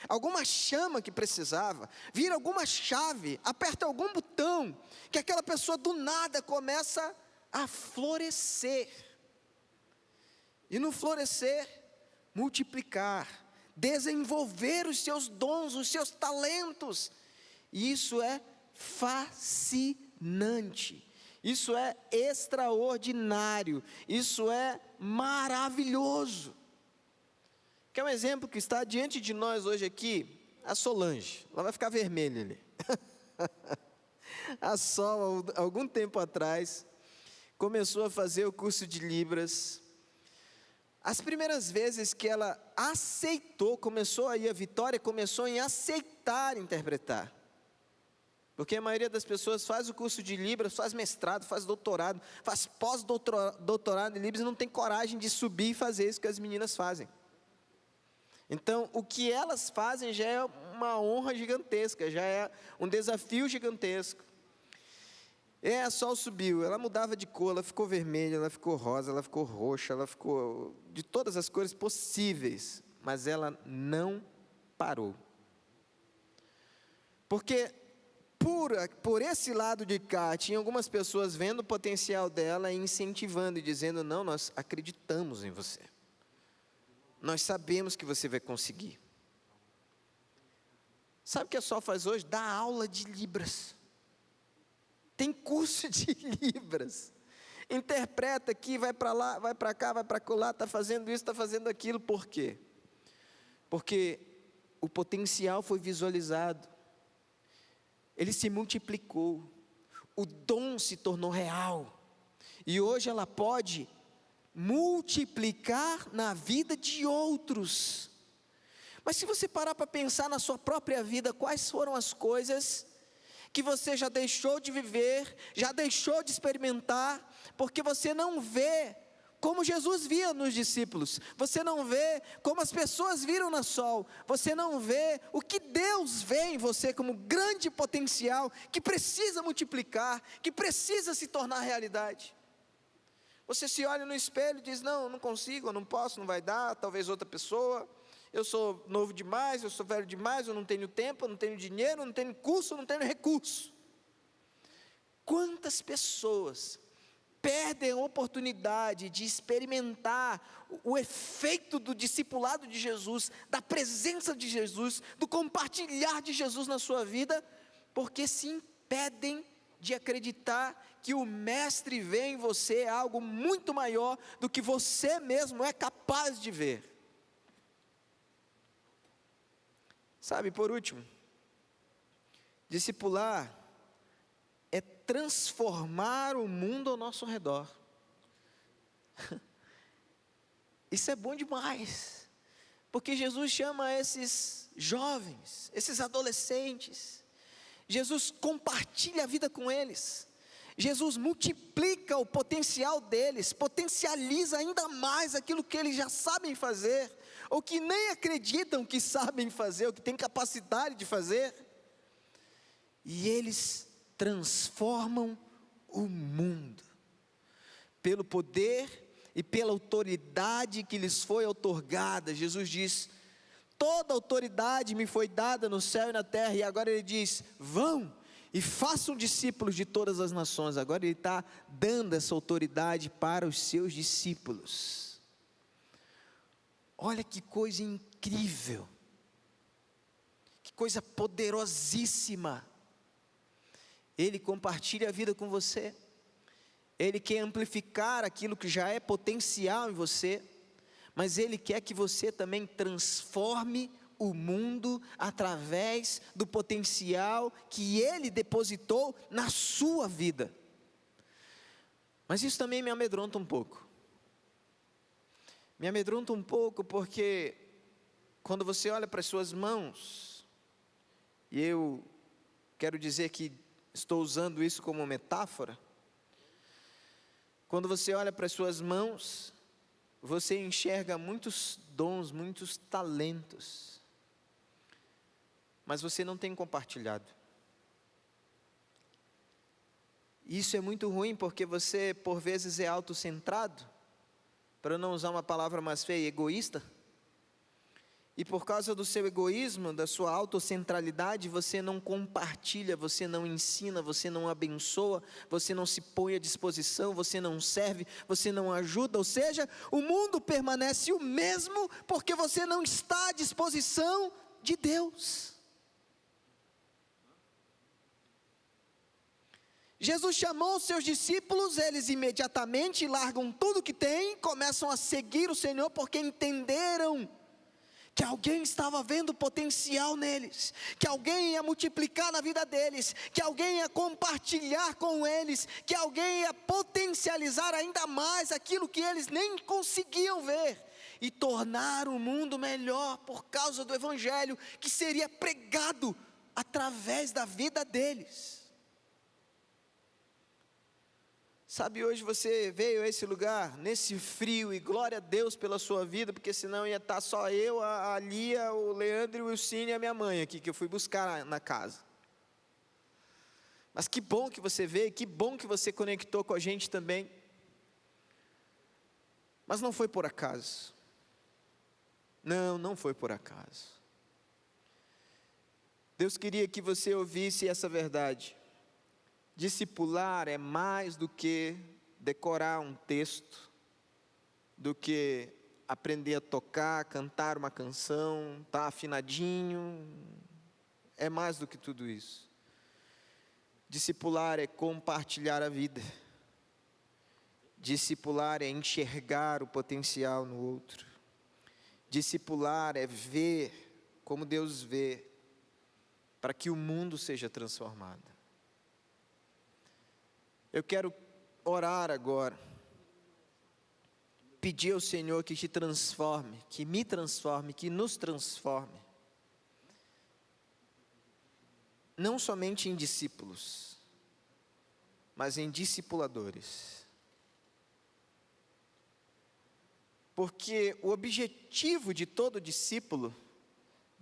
alguma chama que precisava, vira alguma chave, aperta algum botão, que aquela pessoa do nada começa a florescer, e no florescer, multiplicar, desenvolver os seus dons, os seus talentos. E isso é fascinante, isso é extraordinário, isso é maravilhoso. Quer um exemplo que está diante de nós hoje aqui? A Solange, ela vai ficar vermelha ali. A Sol, algum tempo atrás, começou a fazer o curso de Libras. As primeiras vezes que ela aceitou, a Vitória começou em aceitar interpretar. Porque a maioria das pessoas faz o curso de Libras, faz mestrado, faz doutorado, faz pós-doutorado em Libras e não tem coragem de subir e fazer isso que as meninas fazem. Então, o que elas fazem já é uma honra gigantesca, já é um desafio gigantesco. A Sol subiu, ela mudava de cor, ela ficou vermelha, ela ficou rosa, ela ficou roxa, ela ficou de todas as cores possíveis, mas ela não parou. Porque por esse lado de cá, tinha algumas pessoas vendo o potencial dela e incentivando e dizendo: não, nós acreditamos em você. Nós sabemos que você vai conseguir. Sabe o que a Sol faz hoje? Dá aula de Libras. Tem curso de Libras. Interpreta aqui, vai para lá, vai para cá, vai para lá, está fazendo isso, está fazendo aquilo. Por quê? Porque o potencial foi visualizado. Ele se multiplicou. O dom se tornou real. E hoje ela pode multiplicar na vida de outros. Mas se você parar para pensar na sua própria vida, quais foram as coisas que você já deixou de viver, já deixou de experimentar, porque você não vê como Jesus via nos discípulos, você não vê como as pessoas viram na Sol, você não vê o que Deus vê em você como grande potencial, que precisa multiplicar, que precisa se tornar realidade. Você se olha no espelho e diz: não, não consigo, eu não posso, não vai dar, talvez outra pessoa, eu sou novo demais, eu sou velho demais, eu não tenho tempo, eu não tenho dinheiro, eu não tenho curso, eu não tenho recurso. Quantas pessoas perdem a oportunidade de experimentar o efeito do discipulado de Jesus, da presença de Jesus, do compartilhar de Jesus na sua vida, porque se impedem de acreditar que o Mestre vê em você algo muito maior do que você mesmo é capaz de ver. Sabe, por último, discipular é transformar o mundo ao nosso redor. Isso é bom demais, porque Jesus chama esses jovens, esses adolescentes, Jesus compartilha a vida com eles, Jesus multiplica o potencial deles, potencializa ainda mais aquilo que eles já sabem fazer, ou que nem acreditam que sabem fazer, ou que têm capacidade de fazer, e eles transformam o mundo, pelo poder e pela autoridade que lhes foi outorgada. Jesus diz: toda autoridade me foi dada no céu e na terra, e agora ele diz: vão e façam discípulos de todas as nações. Agora ele está dando essa autoridade para os seus discípulos. Olha que coisa incrível, que coisa poderosíssima. Ele compartilha a vida com você, Ele quer amplificar aquilo que já é potencial em você, mas Ele quer que você também transforme o mundo através do potencial que Ele depositou na sua vida. Mas isso também me amedronta um pouco. Me amedronta um pouco porque quando você olha para as suas mãos, e eu quero dizer que estou usando isso como metáfora, quando você olha para as suas mãos, você enxerga muitos dons, muitos talentos, mas você não tem compartilhado. Isso é muito ruim porque você por vezes é autocentrado, para não usar uma palavra mais feia, egoísta. E por causa do seu egoísmo, da sua autocentralidade, você não compartilha, você não ensina, você não abençoa, você não se põe à disposição, você não serve, você não ajuda. Ou seja, o mundo permanece o mesmo porque você não está à disposição de Deus. Jesus chamou os seus discípulos, eles imediatamente largam tudo que têm, começam a seguir o Senhor porque entenderam que alguém estava vendo potencial neles, que alguém ia multiplicar na vida deles, que alguém ia compartilhar com eles, que alguém ia potencializar ainda mais aquilo que eles nem conseguiam ver, e tornar o mundo melhor por causa do Evangelho, que seria pregado através da vida deles. Sabe, hoje você veio a esse lugar, nesse frio, e glória a Deus pela sua vida, porque senão ia estar só eu, a Lia, o Leandro, o Wilcine e a minha mãe aqui, que eu fui buscar na casa. Mas que bom que você veio, que bom que você conectou com a gente também. Mas não foi por acaso. Não foi por acaso. Deus queria que você ouvisse essa verdade. Discipular é mais do que decorar um texto, do que aprender a tocar, cantar uma canção, tá afinadinho. É mais do que tudo isso. Discipular é compartilhar a vida. Discipular é enxergar o potencial no outro. Discipular é ver como Deus vê, para que o mundo seja transformado. Eu quero orar agora, pedir ao Senhor que te transforme, que me transforme, que nos transforme, não somente em discípulos, mas em discipuladores. Porque o objetivo de todo discípulo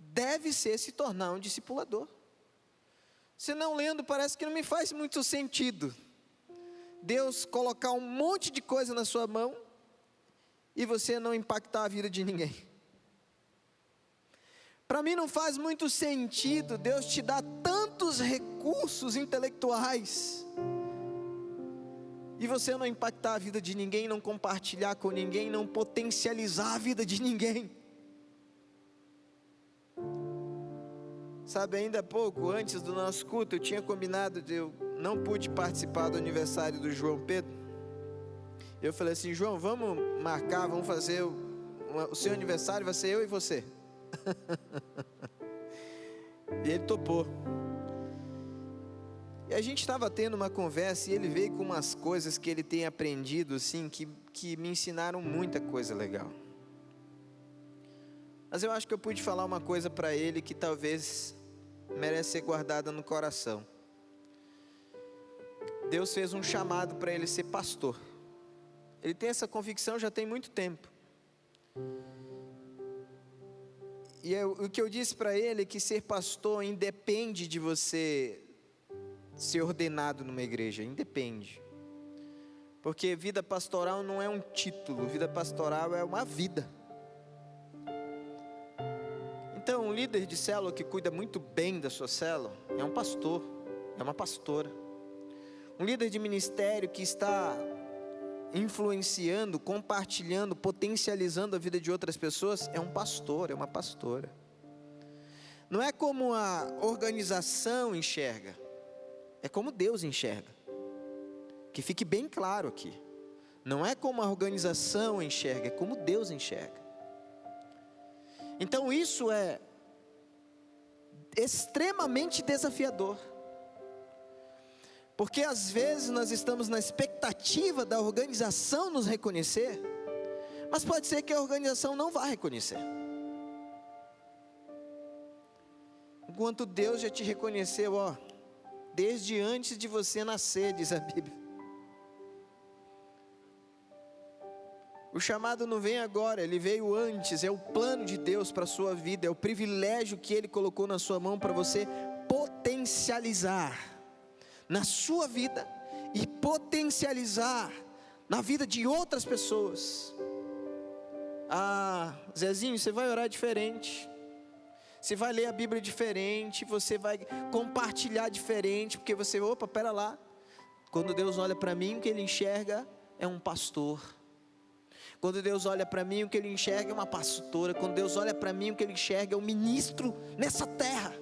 deve ser se tornar um discipulador. Se não, lendo, parece que não me faz muito sentido Deus colocar um monte de coisa na sua mão e você não impactar a vida de ninguém. Para mim não faz muito sentido Deus te dar tantos recursos intelectuais e você não impactar a vida de ninguém, não compartilhar com ninguém, não potencializar a vida de ninguém. Sabe, ainda há pouco, antes do nosso culto, eu tinha combinado, eu não pude participar do aniversário do João Pedro. Eu falei assim: João, vamos marcar, vamos fazer o seu aniversário, vai ser eu e você. E ele topou. E a gente estava tendo uma conversa e ele veio com umas coisas que ele tem aprendido, assim, que me ensinaram muita coisa legal. Mas eu acho que eu pude falar uma coisa para ele que talvez merece ser guardada no coração. Deus fez um chamado para ele ser pastor. Ele tem essa convicção já tem muito tempo. E o que eu disse para ele é que ser pastor independe de você ser ordenado numa igreja, independe. Porque vida pastoral não é um título, vida pastoral é uma vida. Então, um líder de célula que cuida muito bem da sua célula é um pastor, é uma pastora. Um líder de ministério que está influenciando, compartilhando, potencializando a vida de outras pessoas é um pastor, é uma pastora. Não é como a organização enxerga, é como Deus enxerga. Que fique bem claro aqui. Não é como a organização enxerga, é como Deus enxerga. Então isso é extremamente desafiador. Porque às vezes nós estamos na expectativa da organização nos reconhecer, mas pode ser que a organização não vá reconhecer. Enquanto Deus já te reconheceu, desde antes de você nascer, diz a Bíblia. O chamado não vem agora, ele veio antes, é o plano de Deus para a sua vida, é o privilégio que Ele colocou na sua mão para você potencializar na sua vida e potencializar na vida de outras pessoas. Zezinho, você vai orar diferente, você vai ler a Bíblia diferente, você vai compartilhar diferente, porque você, pera lá, quando Deus olha para mim, o que Ele enxerga é um pastor. Quando Deus olha para mim, o que Ele enxerga é uma pastora. Quando Deus olha para mim, o que Ele enxerga é um ministro nessa terra,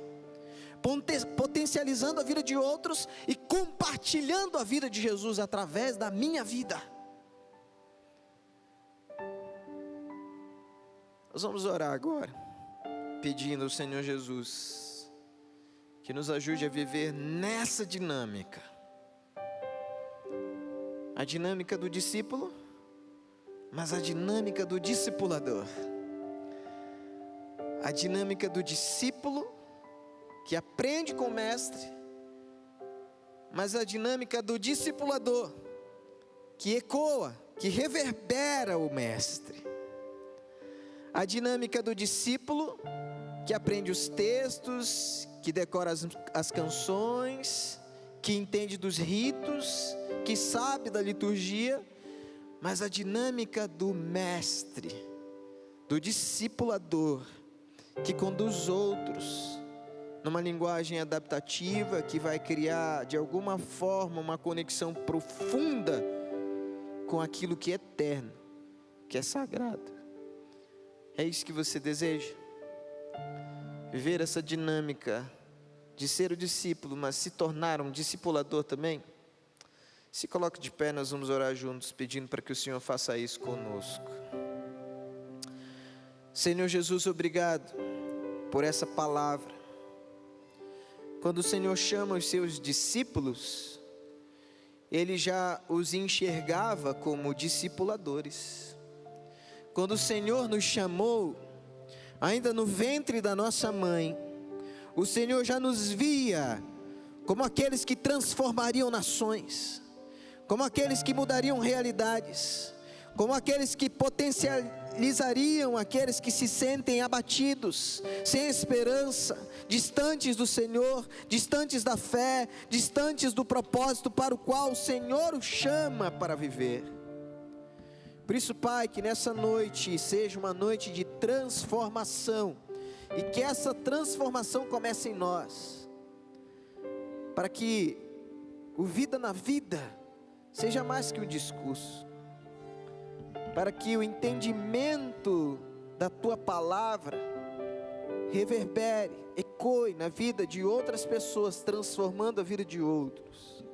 potencializando a vida de outros e compartilhando a vida de Jesus através da minha vida. Nós vamos orar agora, pedindo ao Senhor Jesus que nos ajude a viver nessa dinâmica. A dinâmica do discípulo, mas a dinâmica do discipulador. A dinâmica do discípulo que aprende com o mestre, mas a dinâmica do discipulador que ecoa, que reverbera o mestre. A dinâmica do discípulo que aprende os textos, que decora as canções, que entende dos ritos, que sabe da liturgia, mas a dinâmica do mestre, do discipulador, que conduz outros, numa linguagem adaptativa que vai criar de alguma forma uma conexão profunda com aquilo que é eterno, que é sagrado. É isso que você deseja? Viver essa dinâmica de ser o discípulo, mas se tornar um discipulador também? Se coloque de pé, nós vamos orar juntos, pedindo para que o Senhor faça isso conosco. Senhor Jesus, obrigado por essa palavra. Quando o Senhor chama os seus discípulos, Ele já os enxergava como discipuladores. Quando o Senhor nos chamou, ainda no ventre da nossa mãe, o Senhor já nos via como aqueles que transformariam nações, como aqueles que mudariam realidades, como aqueles que potencializariam aqueles que se sentem abatidos, sem esperança, distantes do Senhor, distantes da fé, distantes do propósito para o qual o Senhor os chama para viver. Por isso, Pai, que nessa noite seja uma noite de transformação, e que essa transformação comece em nós, para que o Vida na Vida seja mais que um discurso, para que o entendimento da Tua Palavra reverbere, ecoe na vida de outras pessoas, transformando a vida de outros,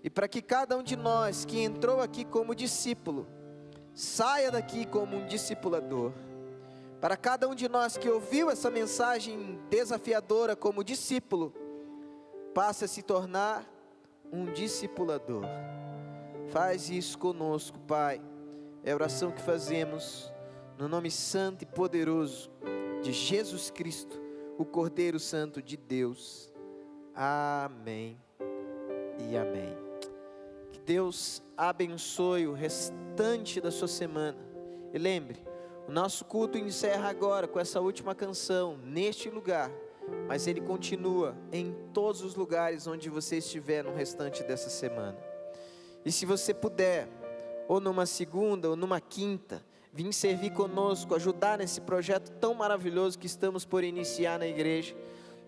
e para que cada um de nós que entrou aqui como discípulo, saia daqui como um discipulador. Para cada um de nós que ouviu essa mensagem desafiadora como discípulo, passe a se tornar um discipulador. Faz isso conosco, Pai. É a oração que fazemos no nome santo e poderoso de Jesus Cristo, o Cordeiro Santo de Deus. Amém e amém. Que Deus abençoe o restante da sua semana. E lembre, o nosso culto encerra agora com essa última canção neste lugar, mas ele continua em todos os lugares onde você estiver no restante dessa semana. E se você puder, ou numa segunda ou numa quinta, vir servir conosco, ajudar nesse projeto tão maravilhoso que estamos por iniciar na igreja.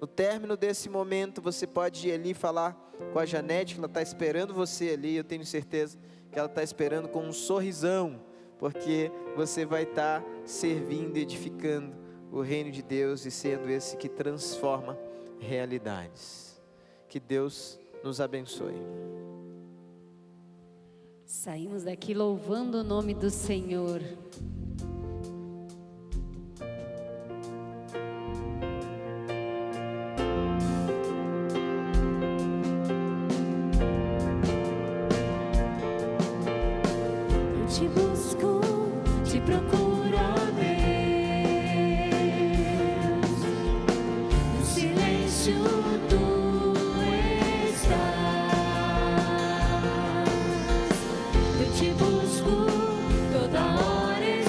No término desse momento, você pode ir ali falar com a Janete, que ela está esperando você ali. Eu tenho certeza que ela está esperando com um sorrisão, porque você vai estar servindo, edificando o reino de Deus e sendo esse que transforma realidades. Que Deus nos abençoe. Saímos daqui louvando o nome do Senhor. Eu te busco, te procuro, ó Deus. No silêncio tu estás. Eu te busco toda hora.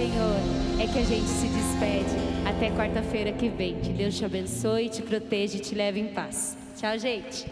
Senhor, é que a gente se despede. Até quarta-feira que vem. Que Deus te abençoe, te proteja e te leve em paz. Tchau, gente.